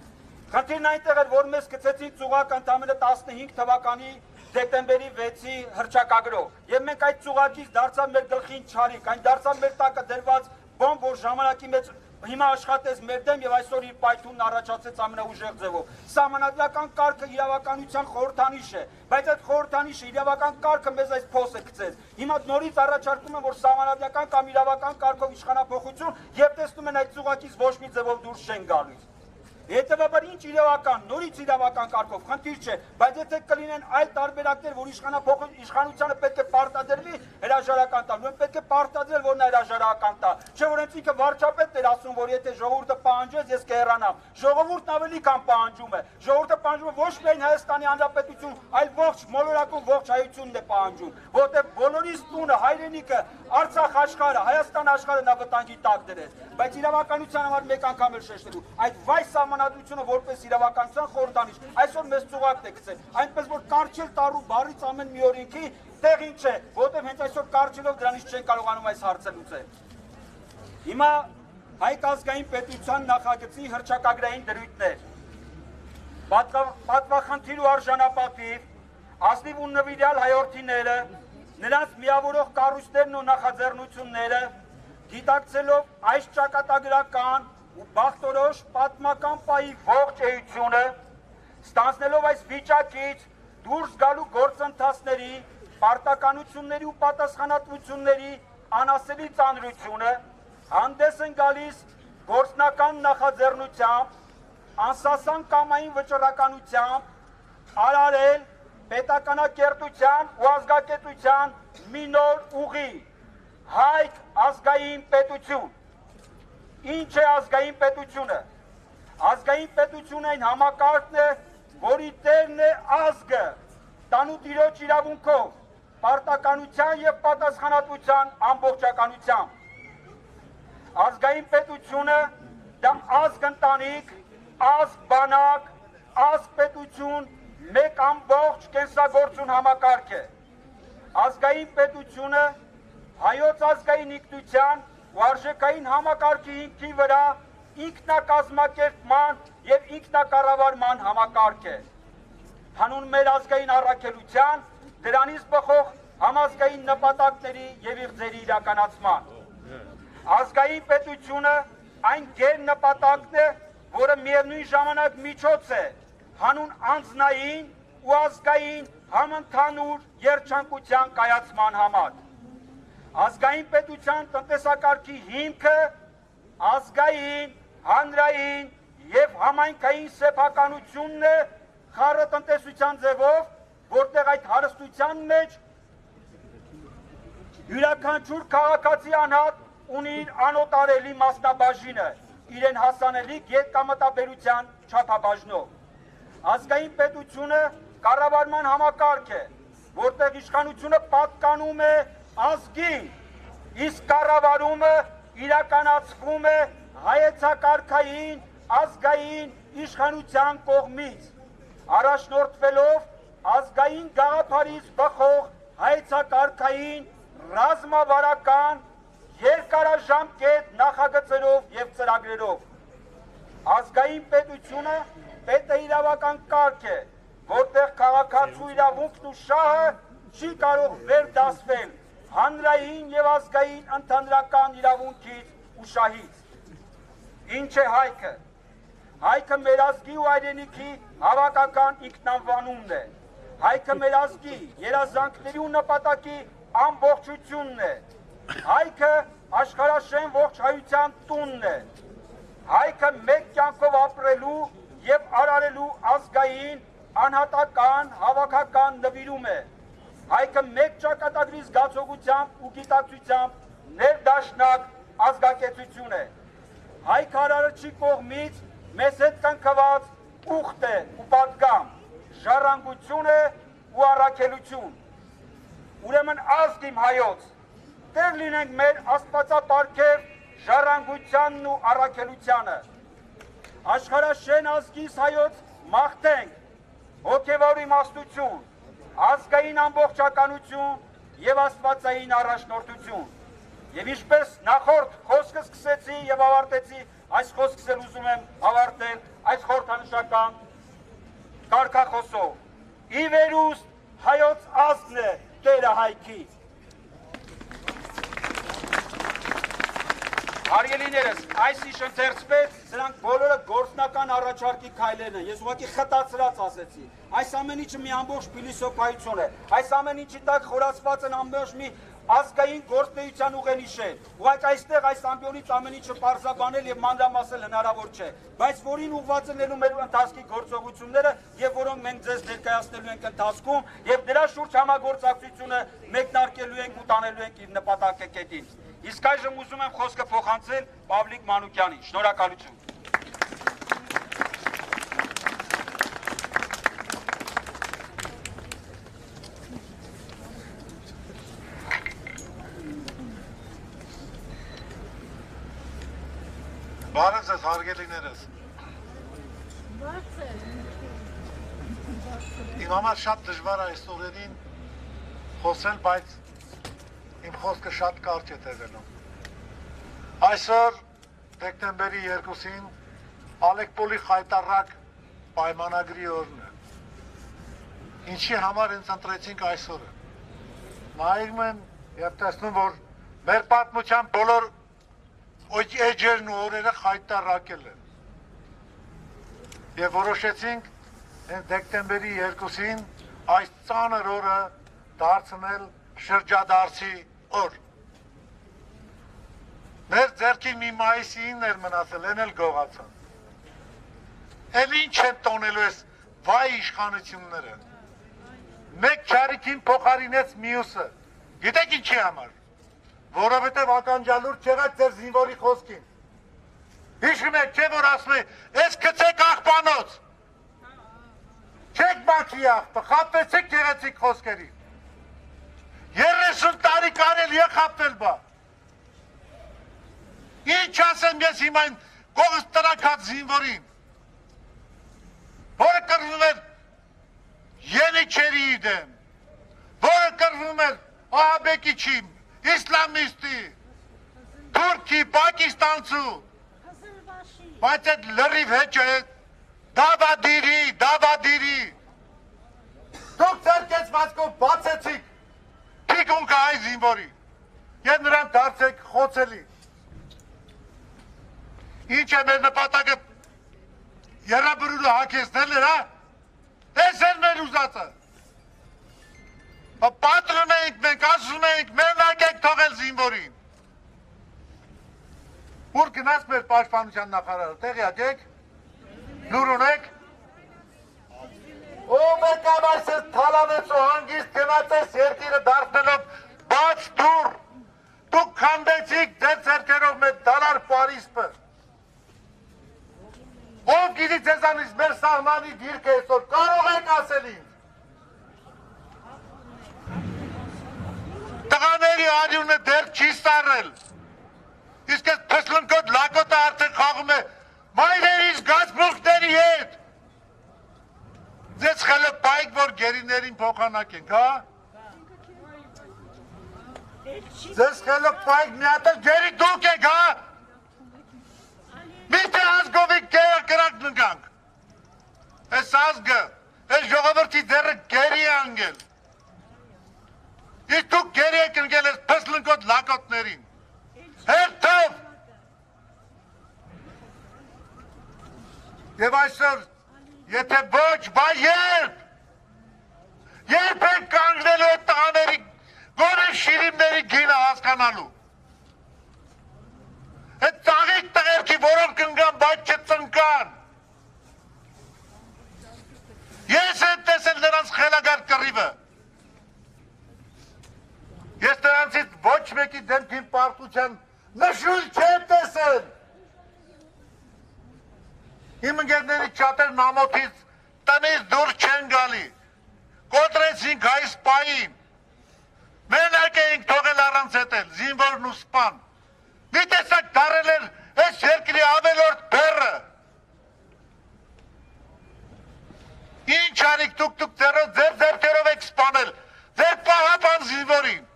Խնդիրն այնտեղ էր, որ մեզ գցեցին ծուղակ ընդամենը 15 թվականի դեկտեմբերի 6-ի հռչակագրով եւ մենք այդ ծուղակից դարձավ մեր գլխին չարիք, այն դարձավ մեր տակը դրված բոմբ, որ ժամանակի մեջ հիմա աշխատեց մեր դեմ եւ այսօր իր պայթունն առաջացեց ամենաուժեղ ձևով։ Սահմանադրական կարգը իրավականության խորհրդանիշ է, բայց այդ խորհրդանիշը իրավական կարգը մեզ այս փոսը գցեց։ Հիմա նորից առաջարկում եմ, որ սահմանադրական կամ իրավական կարգով իշխանափոխություն եւ տեսնում են այդ ծուղակից ոչ մի ձևով դուրս չեն գալիս։ Հետևաբար ինչ իրավական, նորից իրավական կարգով խնդիր չէ, բայց եթե կլինեն այլ տարբերակներ, որ իշխանությանը պետք է պարտադրվի հրաժարական տալ, ուրեմն պետք է պարտադրել, որ նա հրաժարական տա, չէ որ հենց ինքը վարչապետն էր ասում, որ եթե ժողովուրդը պահանջեց, ես կհեռանամ։ Ժողովուրդն ավելի քան պահանջում է։ Ժողովուրդը պահանջում է ոչ միայն Հայաստանի Հանրապետություն, այլ ողջ մոլորակում ողջ հայությունն է պահանջում, որտեղ բոլորիս տունը, հայրենիքը, Արցախ աշխարհը, Հայաստան աշխարհը նա վտանգի տակ դրեց, բայց իրավականության համար մեկ անգամ էլ շեշտելու, այդ վայ սահմանադրությունը որպես իրավականության խորհրդանիշ, այսօր մեզ ծուղակն է գցել, այնպես որ կարճել տառու բառից ամեն մի օրենքի տեղին չէ, որտեղ հենց այսօր կարճելով դրանից չեն կարողանում այս հարցը լուծել։ Հիմա հայք ազգային պետության նախագծի հռչակագրային դրույթներ, պատվախնդիր ու արժանապատիվ, ազնիվ ու նվիրյալ հայորդիները, նրանց միավորող կառույցներն ու նախաձեռնությունները, գիտակցելով այս ճակատագրական ու բախտորոշ պատմական պահի ողջ էությունը, ստանձնելով այս վիճակից դուրս գալու գործընթացների, պարտականությունների ու պատասխանատվությունների անասելի ծանրությունը, հանդես են գալիս գործնական նախաձեռնությամբ, անսասան կամային վճռականությամբ, արարել պետականակերտության ու ազգակերտության մի նոր ուղի, հայք ազգային պետություն։ Ինչ է ազգային պետությունը։ Ազգային պետությունը այն համակարգն է, որի տերն է ազգը, տանու տիրոջ իրավունքով, պարտականության եւ պատասխանատվության ամբողջականությամբ։ Ազգային պետությունը դա ազգ ընտանիք, ազգ բանակ, ազգ պետություն, մեկ ամբողջ կենսագործուն համակարգ է։ Ազգային պետությունը հայոց ազգային ինքնության ու արժեքային համակարգի հիմքի վրա ինքնակազմակերպման եւ ինքնակառավարման համակարգ է։ Հանուն մեր ազգային առաքելության, դրանից բխող համազգային նպատակների եւ իղձերի իրականացման։ Ազգային պետությունը այն գեր նպատակն է, որը միևնույն ժամանակ միջոց է հանուն անձնային ու ազգային համընդհանուր երջանկության կայացման համար։ Ազգային պետության տնտեսակարգի հիմքը ազգային, հանրային եւ համայնքային սեփականությունն է խառը տնտեսության ձևով, որտեղ այդ հարստության մեջ յուրաքանչյուր քաղաքացի անհատ ունի իր անոտարելի մասնաբաժինը, իրեն հասանելիք երկամտաբերության չափաբաժնով։ Ազգային պետությունը կառավարման համակարգ է, որտեղ իշխանությունը պատկանում է ազգին, իսկ կառավարումը իրականացվում է հայեցակարգային ազգային իշխանության կողմից, առաջնորդվելով ազգային գաղափարից բխող հայեցակարգային ռազմավարական երկարաժամկետ նախագծերով եւ ծրագրերով։ Ազգային պետությունը պետը իրավական կարգ է, որտեղ քաղաքացու իրավունքն ու շահը չի կարող վերդասվել հանրային եւ ազգային ընդհանրական իրավունքից ու շահից։ Ինչ է հայքը։ Հայքը մեր ազգի ու հայրենիքի հավաքական ինքնանվանումն է։ Հայքը մեր ազգի երազանքների ու նպատակի ամբողջությունն է։ Հայքը աշխարհաշեն ողջ հայության տունն է։ Հայքը մեկ կյանքով ապրելու եւ արարելու ազգային, անհատական, հավաքական նվիրում է։ Հայքը մեկ ճակատագրի զգացողությամբ ու գիտակցությամբ ներդաշնակ ազգակեցություն է։ Հայքը արարչի կողմից մեզ հետ կնքված ուխտ է ու պատգամ, ժառանգություն է ու առաքելություն։ Ուրեմն ազգ իմ հայոց, տեր լինենք մեր աստվածապարգև ժառանգությանն ու առաքելությանը։ Աշխարհաշեն ազգիս հայոց մաղթենք հոգևոր իմաստություն, ազգային ամբողջականություն եւ աստվածային առաջնորդություն։ Եվ ինչպես նախորդ խոսքը սկսեցի եւ ավարտեցի, այս խոսքս էլ ուզում եմ ավարտել այս խորհրդանշական կարգախոսով։ Ի վերուստ հայոց ազգն է տերը հայքի։ Հարգելիներս, այս ինչ ընթերցվեց, սրանք բոլորը գործնական առաջարկի քայլերն են։ Ես ուղղակի խտացրած ասեցի։ Այս ամեն ինչը մի ամբողջ փիլիսոփայություն է։ Այս ամեն ինչի տակ խորացված են ամբողջ մի ազգային գործնեության ուղենիշեր։ Ուղղակի այստեղ այս ամբիոնից ամեն ինչը պարզաբանել եւ մանրամասնել հնարավոր չէ։ Բայց որին ուղղված են ելնում մեր ընթացքի գործողությունները եւ որոնք մենք ձեզ ներկայացնելու ենք ընթացքում եւ դրա շուրջ համագործակցությունը մեկնարկելու ենք ու տանելու ենք իր նպատակակետին։ Իսկ այժմ ուզում եմ խոսքը փոխանցել Պավլիկ Մանուկյանին։ Շնորհակալություն։ Բարև ձեզ հարգելիներս։ Իմ համար շատ դժվար է այս օրերին խոսել, բայց իմ խոսքը շատ կարճ է տևելու։ Այսօր դեկտեմբերի 2-ին Ալեկպոլի խայտառակ պայմանագրի օրն է։ Ինչի համար ինձ ընտրեցինք այս օրը։ Նայում եմ եւ տեսնում, որ մեր պատմության բոլոր էջերն ու օրերը խայտառակել են։ Եվ որոշեցինք հենց դեկտեմբերի 2-ին այս ծանր օրը դարձնել շրջադարձի օր։ Մեր ձեռքին մի մայիսին էր մնացել, են էլ գողացան։ Էլ ինչ են տոնելու ես վայ իշխանությունները։ Մեկ չարիքին փոխարինեց մյուսը։ Գիտեք ինչի համար։ Որովհետև ականջալուր չեղած ձեր զինվորի խոսքին։ Հիշում եք, չէ որ ասում է, ես գցեք աղբանոց։ Չեք բաքի աղբը, խապվեցեք գեղեցիկ խոսքերի։ 30 տարի կարել եղապվել բա։ Ինչ ասեմ ես հիմա այն կողս տրակած զինվորին, որը կրվում էր Ենիչերի դեմ, որը կրվում էր ահաբեկիչի, իսլամիստի, թուրքի, պակիստանցու, բայց այդ լրիվ հեչ է, դավադիրի, դուք ձեր կեցվածքով բացեցիք, թիկունքը այ զինվորի, և նրան դարձեք խոցելի, ինչ է մեր նպատակը երաբրուրը հակեսնել էր, ես էր մեր ուզածը, պատրում էինք, մենք ասում էինք, մենակ եք թողել զինվորին, ուր գնաց մեր պաշտպանության նախարարը, տեղյակ եք, լուր ունեք, ով եք ամասես թալանեց ու հանգիստ գնաց ես երկիրը դարձնելով բաց դուր, դուք քանդեցիք ձեր ձեռքերով մեր դալար Պարիսպը, ով գիտի ձեզանից մեր սահմանի դիրքը այսօր, կարող եք ասել ինձ։ Տղաների արյունը դեռ չի սառել, իսկ այս փսլնկոտ լակոտը արդեն խաղում է մայրերիս գազբուլքների հետ։ Ձեզ խելոպայք, որ գերիներին փոխանակ ենք, հա? Ձեզ խելոպայք մի հատ էլ գերի դուք եք, հա? Միշտ ազգովիկ կրակ նգանք, ես ազգը, ես ժողովրդի ձերը գերի անգել, Իսկ դուք գերի եք ընկել ես փսլնկոտ լակոտներին։ Հերթով։ Եվ այսօր, եթե ոչ, բա երբ։ Երբ եք կանգնելու այդ տղաների գոնե շիրիմների գինը հասկանալու։ Այդ ծաղիկ տղերքի, որոնք ընկան, բայց չծնկան։ Ես եմ տեսել նրանց խելագար կռիվը։ Ես նրանցից ոչ մեկի դեմքին պարտության նշույլ չեմ տեսել։ Իմ ընկերների չաթերն ամոթից տնից դուրս չեն գալի։ Կոտրեցինք այս պային։ Մենակ էինք թողել առանց հետել, զինվորն ու սպան։ Մի տեսակ դարել էր այս երկրի ավելորդ բեռը։ Ինչ արիք դուք ձեր ձեռքերով եք սպանել, ձեր պահապան զինվորին։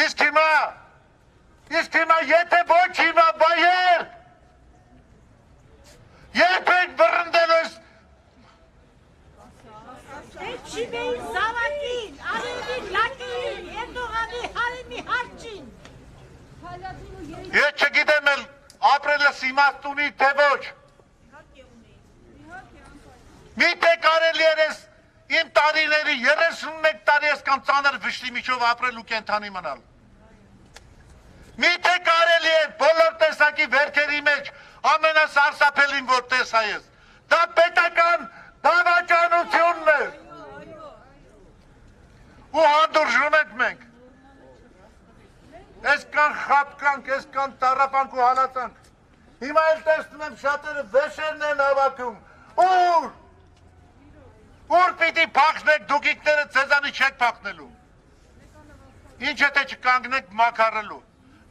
Իսկ հիմա, եթե ոչ հիմա, բա երբ եք բռնդելու ես։ Չիմեին զավակին, արևին լակին, Էրդողանի հարեմի հարճին։ Ես չգիտեմ էլ ապրելս իմաստ ունի, թե ոչ։ Միթե կարելի էր ես իմ տարիների 31 տարի ես կամ ծանր վշտի միջով ապրել ու կենթանի մնալ։ Միթե կարելի էր բոլոր տեսակի վերքերի մեջ ամենասարսափելին որ տեսա ես։ Դա պետական դավաճանությունն է։ Ու հանդուրժում ենք մենք։ Այսքան խապկանք, այսքան տառապանք ու հալածանք։ Հիմա էլ տեսնում եմ շատերը վեշերն են հավաքում։ Ուր պիտի փախնեք դուք ինքները ձեզանի չեք փախնելու։ Ինչ եթե չկանգնեք մաքարելու։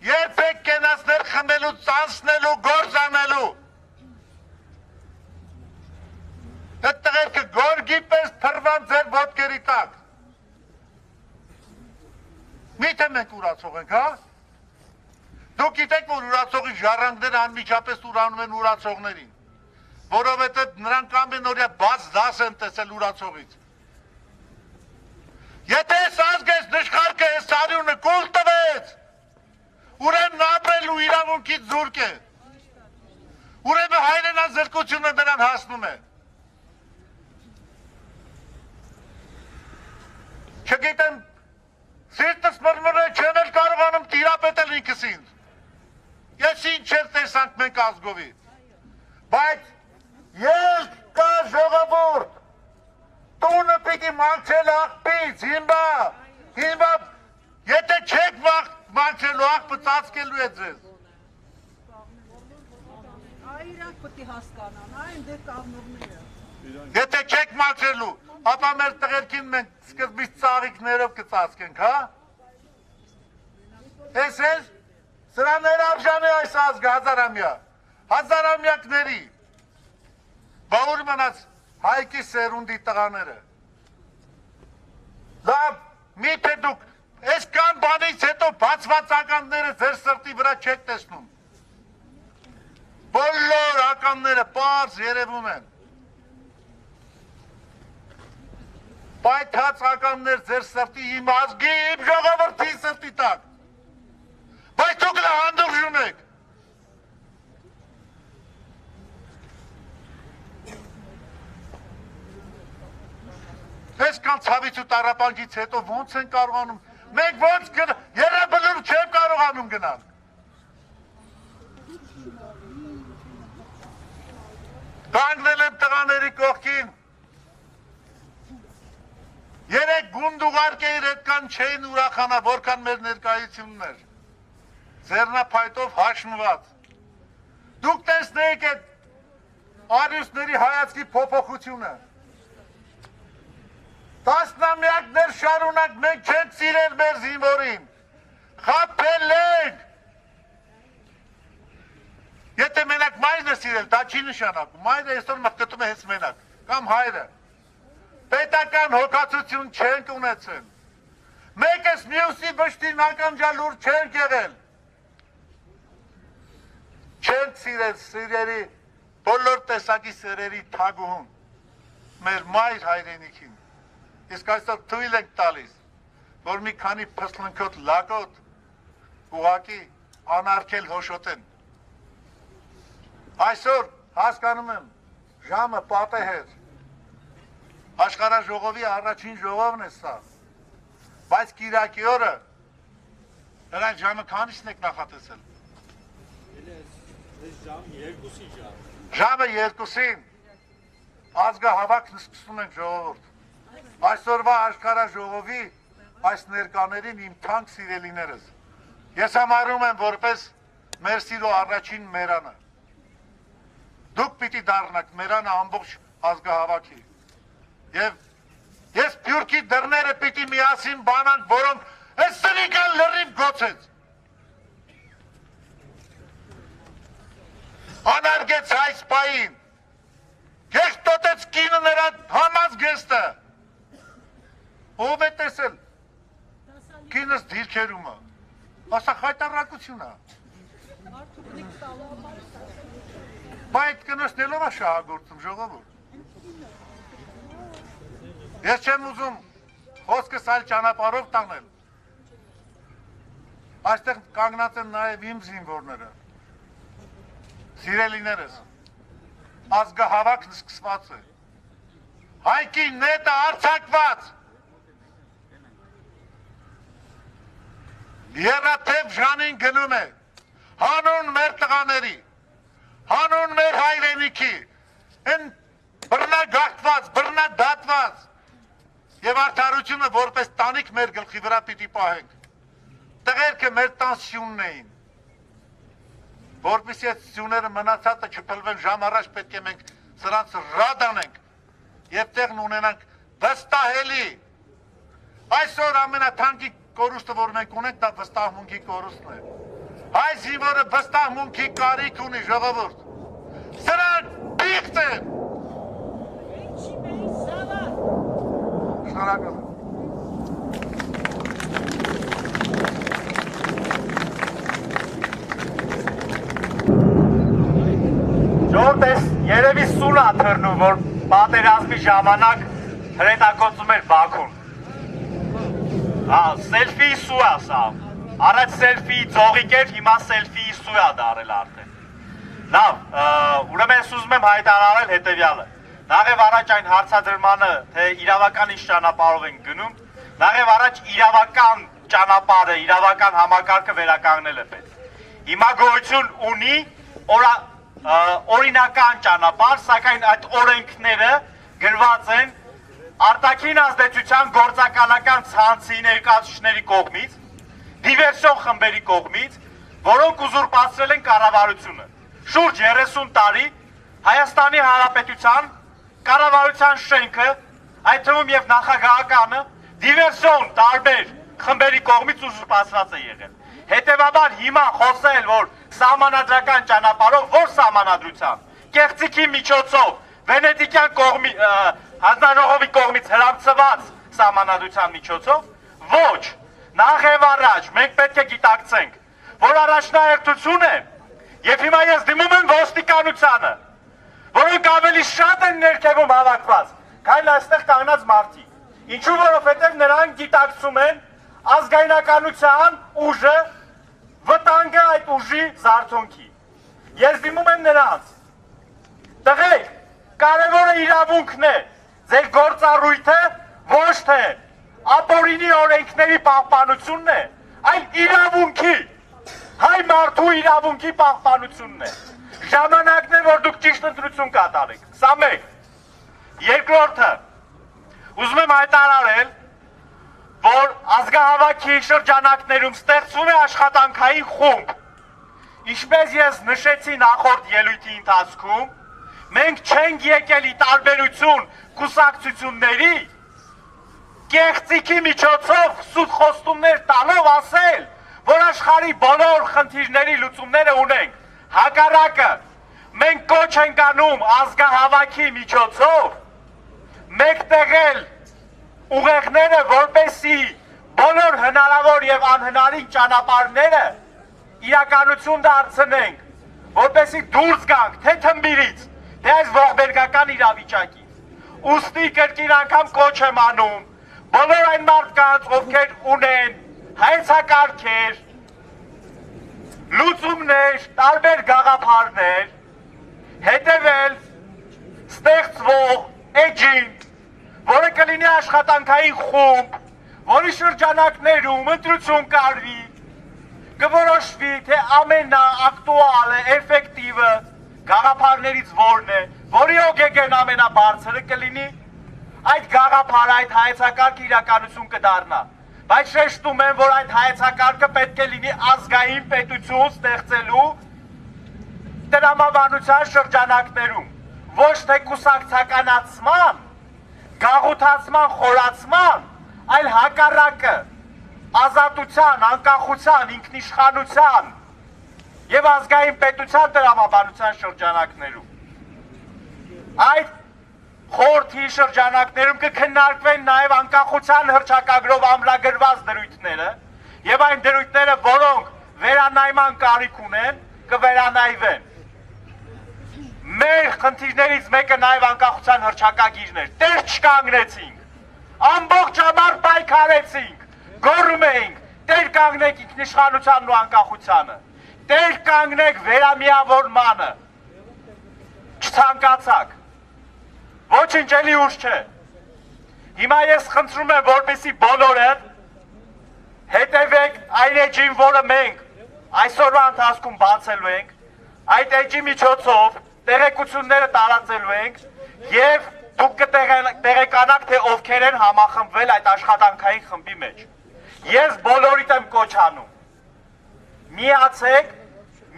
Երբ եք կենացներ խմելու, ծանցնելու, գործանելու։ Այդ տղերքը գորգի պես թռվան ձեր ոտքերի տակ։ Միթե մենք ուրացող ենք, հա։ Դուք գիտեք, որ ուրացողի ժառանգները անմիջապես ուրանում են ուրացողներին, որովհետև նրանք ամենօրյա բաց դաս են տեսել ուրացողից։ Եթե այս ազգես նշխարկը այս արյունը կուլ տվեց, ուրեմն ապրելու իրավունքից զուրկ է, ուրեմն հայրենազրկությունը նրան հասնում է։ Չգիտեմ, սիրտս մրմրը չեմ էլ կարողանում տիրապետել ինքս ինձ։ Ես ինչ էր տեսանք մենք ազգովի, բայց ելք կա ժողովուրդ, տունը պիտի մաքրել աղբից, հիմա, եթե չեք մաքրելու աղբը ծածկելու է ձեզ։ Իրանք պտի հասկանան, այն դեր կաղնողները։ Եթե չեք մաքրելու, ապա մեր տղերքին մենք սկզբից ծաղիկներով կծածկենք, հա։ Ես ես, սրա ներարժան է այս ազգը հազարամյակների, բա ուր մնաց հայքի սերունդի տղաները։ Լավ, միթե դուք այսքան բանից հետո բացված ականները ձեր սրտի վրա չեք տեսնում։ Բոլոր ականները պարզ երևում են։ Պայթած ականներ ձեր սրտի իմ ազգի, իմ ժողովրդի սրտի տակ։ Բայց դուք հանդուրժում եք։ Այսքան ցավից ու տառապանքից հետո ոնց են կարողանում, մենք ոնց երաբլուր չեմ կարողանում գնալ։ Կանգնել եմ տղաների կողքին, երեք գունդ ուղարկեիր այդքան չէին ուրախանա, որքան մեր ներկայությունն էր, ձեռնափայտով հաշմված։ Դուք տեսնեիք այդ արյուսների հայացքի փոփոխությունը։ Տասնամյակներ շարունակ մենք չենք սիրել մեր զինվորին, խաբել ենք։ Եթե մենակ մայրն է սիրել, դա չի նշանակում, մայրը այսօր մղկտում է հենց մենակ, կամ հայրը։ Պետական հոգացություն չենք ունեցել, մեկս մյուսի վշտին ականջալուր չենք եղել, չենք սիրել սիրերի, բոլոր տեսակի սերերի թագուհուն, մեր մայր հայրենիքին, իսկ այսօր թույլ ենք տալիս, որ մի քանի փսլնքոտ լակոտ ուղակի անարգել հոշոտեն։ Այսօր հասկանում եմ, ժամը պատեհ էր, աշխարհաժողովի առաջին ժողովն է սա, բայց կիրակի օրը նրան ժամը քանիսն եք նախատեսել։ Ժամը 2-ին ազգահավաքն սկսում ենք ժողովուրդ։ Այսօրվա աշխարհաժողովի այս ներկաներին իմ թանկ սիրելիներս։ Ես համարում եմ որպես մեր սիրո առաջին մերանը։ Դուք պիտի դառնաք մերանը ամբողջ ազգահավաքի։ Եվ ես Փյուրքի դռները պիտի միասին բանանք, որոնք այս սնիկան լրիվ գոցեց։ Անարգեց այս պային, կեղտոտեց կինը նրա համած գեստը, ով է տեսել, կինս դիրքերումը, ասա խայտարակություն է, բայց կնոստելով է շահագործում ժողովուրդ, ես չեմ ուզում խոսքս այլ ճանապարհով տանել, այստեղ կանգնած են նաև իմ զինվորները, սիրելիներս, ազգահավաքն սկսված է, հայքի նետը արձակված, եռաթև ժանին գնում է, հանուն մեր տղաների, հանուն մեր հայրենիքի, են բռնագաղթված, բռնադատված և արդարությունը որպես տանիք մեր գլխի վրա պիտի պահենք, տղերքը մեր տան սյունն էին, որպեսզի այդ սյուները մնացածը չփլվեն ժամ առաջ պետք է մենք սրանց ռադ անենք եւ տեղն ունենանք վստահելի այսօր ամենաթանկի կորուստը որ մենք ունենք դա վստահմունքի կորուստն է հայ զինվորը վստահմունքի կարիք ունի ժողովուրդ սրանք պիղծ են շնորհակալ եմ Ժողովուրդ երևի սուն է թռնում, որ պատերազմի ժամանակ հրետակոծում էր Բաքուն։ Սելֆիի սու է սա։ Առաջ սելֆիի ձողիկ էր, հիմա սելֆիի սու է դարել արդեն։ Լավ, ուրեմն ես ուզում եմ հայտարարել հետևյալը։ Նախև առաջ այն հարցադրմանը, թե իրավական ինչ ճանապարհով են գնում, նախև առաջ իրավական ճանապարհը, իրավական համակարգը վերականգնել է պետք։ Հիմա գոյություն ունի օրինական ճանապարհ, սակայն այդ օրենքները գրված են արտաքին ազդեցության գործակալական ցանցի ներկայացուցիչների կողմից, դիվերսիոն խմբերի կողմից, որոնք ուզուրպացրել են կառավարությունը։ Շուրջ 30 տարի Հայաստանի Հանրապետության կառավարության շենքը, այդ թվում եւ նախագահականը դիվերսիոն տարբեր խմբերի կողմից ուզուրպացված է եղել։ Հետևաբար հիմա խոսել, որ սահմանադրական ճանապարհով, որ սահմանադրությամբ, կեղծիքի միջոցով, վենետիկյան հանձնաժողովի կողմից հրամցված սահմանադրության միջոցով, ոչ, նախ եւ առաջ մենք պետք է գիտակցենք, որ առաջնահերթություն է, եւ հիմա ես դիմում եմ ոստիկանությանը, որոնք ավելի շատ են ներքևում հավաքված, քան այստեղ կանգնած մարդիկ, ինչու որովհետեւ նրանք գիտակցում են ազգայնականության ուժը, վտանգը այդ ուժի զարթոնքի։ Ես դիմում եմ նրանց։ Տղեկ, կարևորը իրավունքն է, ձեր գործառույթը ոչ թե ապօրինի օրենքների պահպանությունն է, այլ իրավունքի, հայ մարդու իրավունքի պահպանությունն է։ Ժամանակն է, որ դուք ճիշտ ընտրություն կատարեք։ Սա մեկ։ Երկրորդը, ուզում եմ հայտարարել, որ ազգահավաքի շրջանակներում ստեղծվում է աշխատանքային խումբ։ Ինչպես ես նշեցի նախորդ ելույթի ընթացքում, մենք չենք եկել ի տարբերություն կուսակցությունների կեղծիքի միջոցով սուտ խոստումներ տալով ասել, որ աշխարհի բոլոր խնդիրների լուծումները ունենք։ Հակառակը, մենք կոչ ենք անում ազգահավաքի միջոցով մեկտեղել ուղեղները, որպեսզի բոլոր հնարավոր եւ անհնարին ճանապարհները իրականություն դարձնենք, որպեսզի դուրս գանք թե թմբիրից, թե այս ողբերգական իրավիճակից։ Ուստի կրկին անգամ կոչ եմ անում, բոլոր այն մարդկանց, ովքեր ունեն հայեցակարգեր, լուծումներ, տարբեր գաղափարներ, հետևել ստեղծվող էջին, որը կլինի աշխատանքային խումբ, որի շրջանակներում ընտրություն կարվի, կորոշվի, թե ամենաակտուալը, էֆեկտիվը գաղափարներից որն է, որի օգեգեն ամենաբարձրը կլինի, այդ գաղափարը, այդ հայեցակարգը իրականություն կդառնա, բայց շեշտում եմ, որ այդ հայեցակարգը պետք է լինի ազգային պետություն ստեղծելու տրամաբանության շրջանակներում, ոչ թե կուսակցականացման, գաղութացման, խորացման, այլ հակառակը ազատության, անկախության, ինքնիշխանության եւ ազգային պետության տրամաբանության շրջանակներում։ Այդ խորհրդի շրջանակներում կքննարկվեն նաև անկախության հռչակագրով ամրագրված դրույթները եւ այն դրույթները, որոնք վերանայման կարիք ունեն, կվերանայվեն։ Մեր խնդիրներից մեկը նաև անկախության հռչակագիրն էր։ Տեր չկանգնեցինք, ամբողջաբար պայքարեցինք, գոռում էինք, տեր կանգնեք ինքնիշխանությանն ու անկախությանը, տեր կանգնեք վերամիավորմանը, չցանկացաք, ոչինչ էլի ուշ չէ։ Հիմա ես խնդրում եմ, որպեսզի բոլորը հետևեք այն էջին, որը մենք այսօրվա ընթացքում բացելու ենք, այդ էջի միջոցով տեղեկությունները տարածելու ենք եւ դուք կտեղեկանաք, թե ովքեր են համախմբվել այդ աշխատանքային խմբի մեջ։ Ես բոլորիդ եմ կոչ անում, միացեք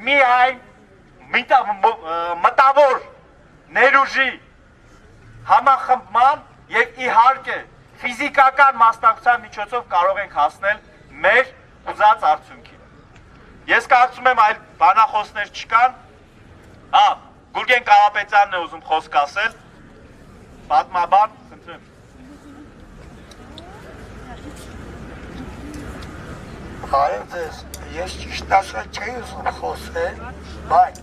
միայն մտավոր ներուժի համախմբման եւ իհարկե ֆիզիկական մասնակցության միջոցով կարող ենք հասնել մեր ուզած արդյունքին։ Ես կարծում եմ այլ բանախոսներ չկան։ Գուրգեն Կարապետյանն է ուզում խոսք ասել։ Պատմաբան, խնդրեմ։ Բարև ձեզ, ես ճիշտ ասած չէի ուզում խոսել, բայց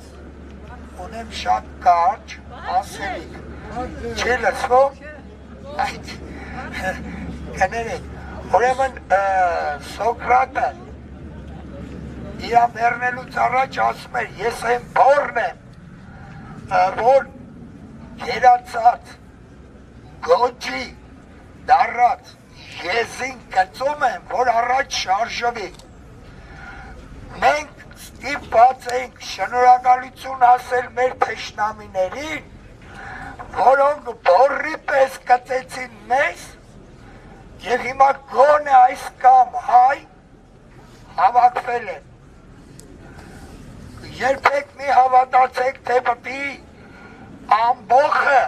ունեմ շատ կարճ ասելիք։ Չի լսվում, այդ կներեք, ուրեմն Սոկրատը իրա մեռնելուց առաջ ասում էր, ես այն բորն եմ, որ գերացած, գոջի, դարած, եզին կծում եմ, որ առաջ շարժվի։ Մենք ստիպված ենք շնորհակալություն ասել մեր թշնամիներին, որոնք բորի պես կծեցին մեզ և հիմա գոնե այս կամ հայ հավաքվել են։ Երբեք մի հավատացեք, թե պտի ամբողը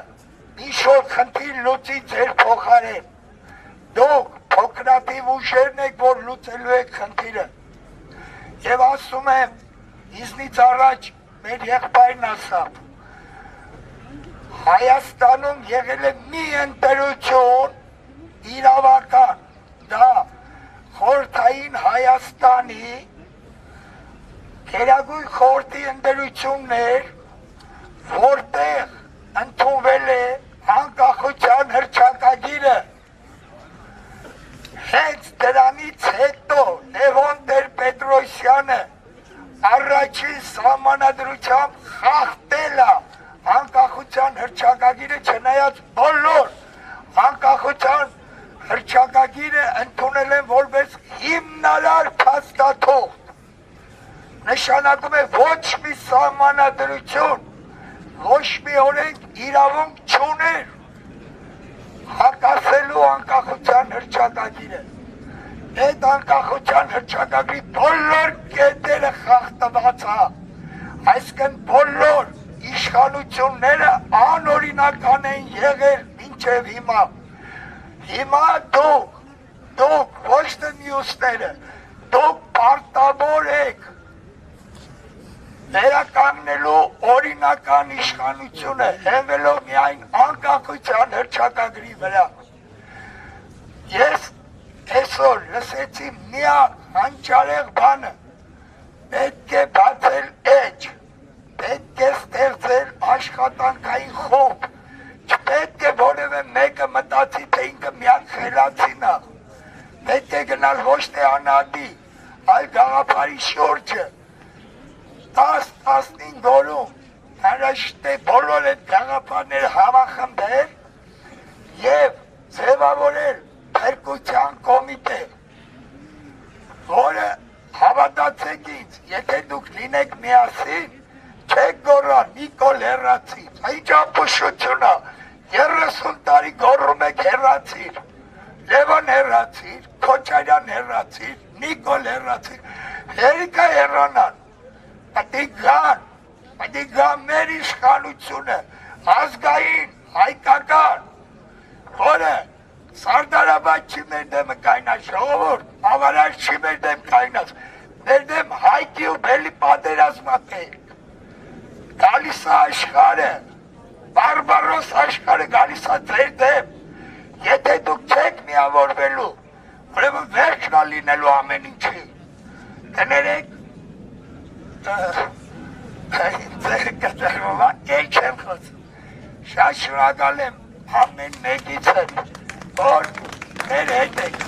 մի շոտ խնդիր լուծի ձեր փոխարեն։ Դուք փոքրատիվ ուժերն եք, որ լուծելու եք խնդիրը։ Եվ ասում եմ, ինձնից առաջ մեր եղբայրն ասավ, Հայաստանում եղել է մի ընտրություն իրավական, դա խորհրդային Հայաստանի Գերագույն խորհրդի ընտրություններ, որտեղ ընդունվել է անկախության հռչակագիրը։ Հենց դրանից հետո Լևոն Տեր-Պետրոսյանը առաջին սահմանադրությամբ խախտել է անկախության հռչակագիրը, չնայած բոլոր անկախության հռչակագիրը ընդունել են որպես հիմնարար փաստաթուղթ։ Նշանակում է ոչ մի սահմանադրություն, ոչ մի օրենք իրավունք չուներ հակասելու անկախության հռչակագիրը։ Այդ անկախության հռչակագրի բոլոր կետերը խախտված է, այսինքն բոլոր իշխանությունները անօրինական են եղել մինչև հիմա։ Հիմա դուք ոչ թե մյուսները, դուք պարտավոր եք վերականգնելու օրինական իշխանությունը, հենվելով միայն անկախության հռչակագրի վրա։ Ես այսօր լսեցի միակ հանճարեղ բանը, պետք է բացել էջ, պետք է ստեղծել աշխատանքային խումբ, պետք է որևէ մեկը մտածի, թե ինքը միակ խելացին է։ Պետք է գնալ ոչ թե անհատի, այլ գաղափարի շուրջը 10-15 օրում հրաժեշտ է բոլոր այդ գաղափարները հավաքել եւ ձևավորել փրկության կոմիտե, որը հավատացեք ինձ, եթե դուք լինեք միասին, չեք գոռա Նիկոլ հեռացիր, ինչ ապուշություն է, 30 տարի գոռում եք հեռացիր, Լևոն հեռացիր, Քոչարյան հեռացիր, Նիկոլ հեռացիր, հերիկա հեռանան, պետք է գան մեր իշխանությունը, ազգային, հայկական, որը Սարդարաբադ չի մեր դեմը կայնած, ժողովուրդ, ավարար չի մեր դեմ կայնած, մեր դեմ հայքի ու բելի պատերազմատ է, գալիս է աշխարը, բարբարոս աշխարը գալիս է ձեր դեմ, եթե դուք չեք միավորվելու, ուրեմն վերջն է լինելու ամեն ինչի, կներեք, ձեր կտրվում է, կեի չեմ խոսում, շատ շնորհակալ եմ ամեն մեկից եմ, որ մեր հետ եք,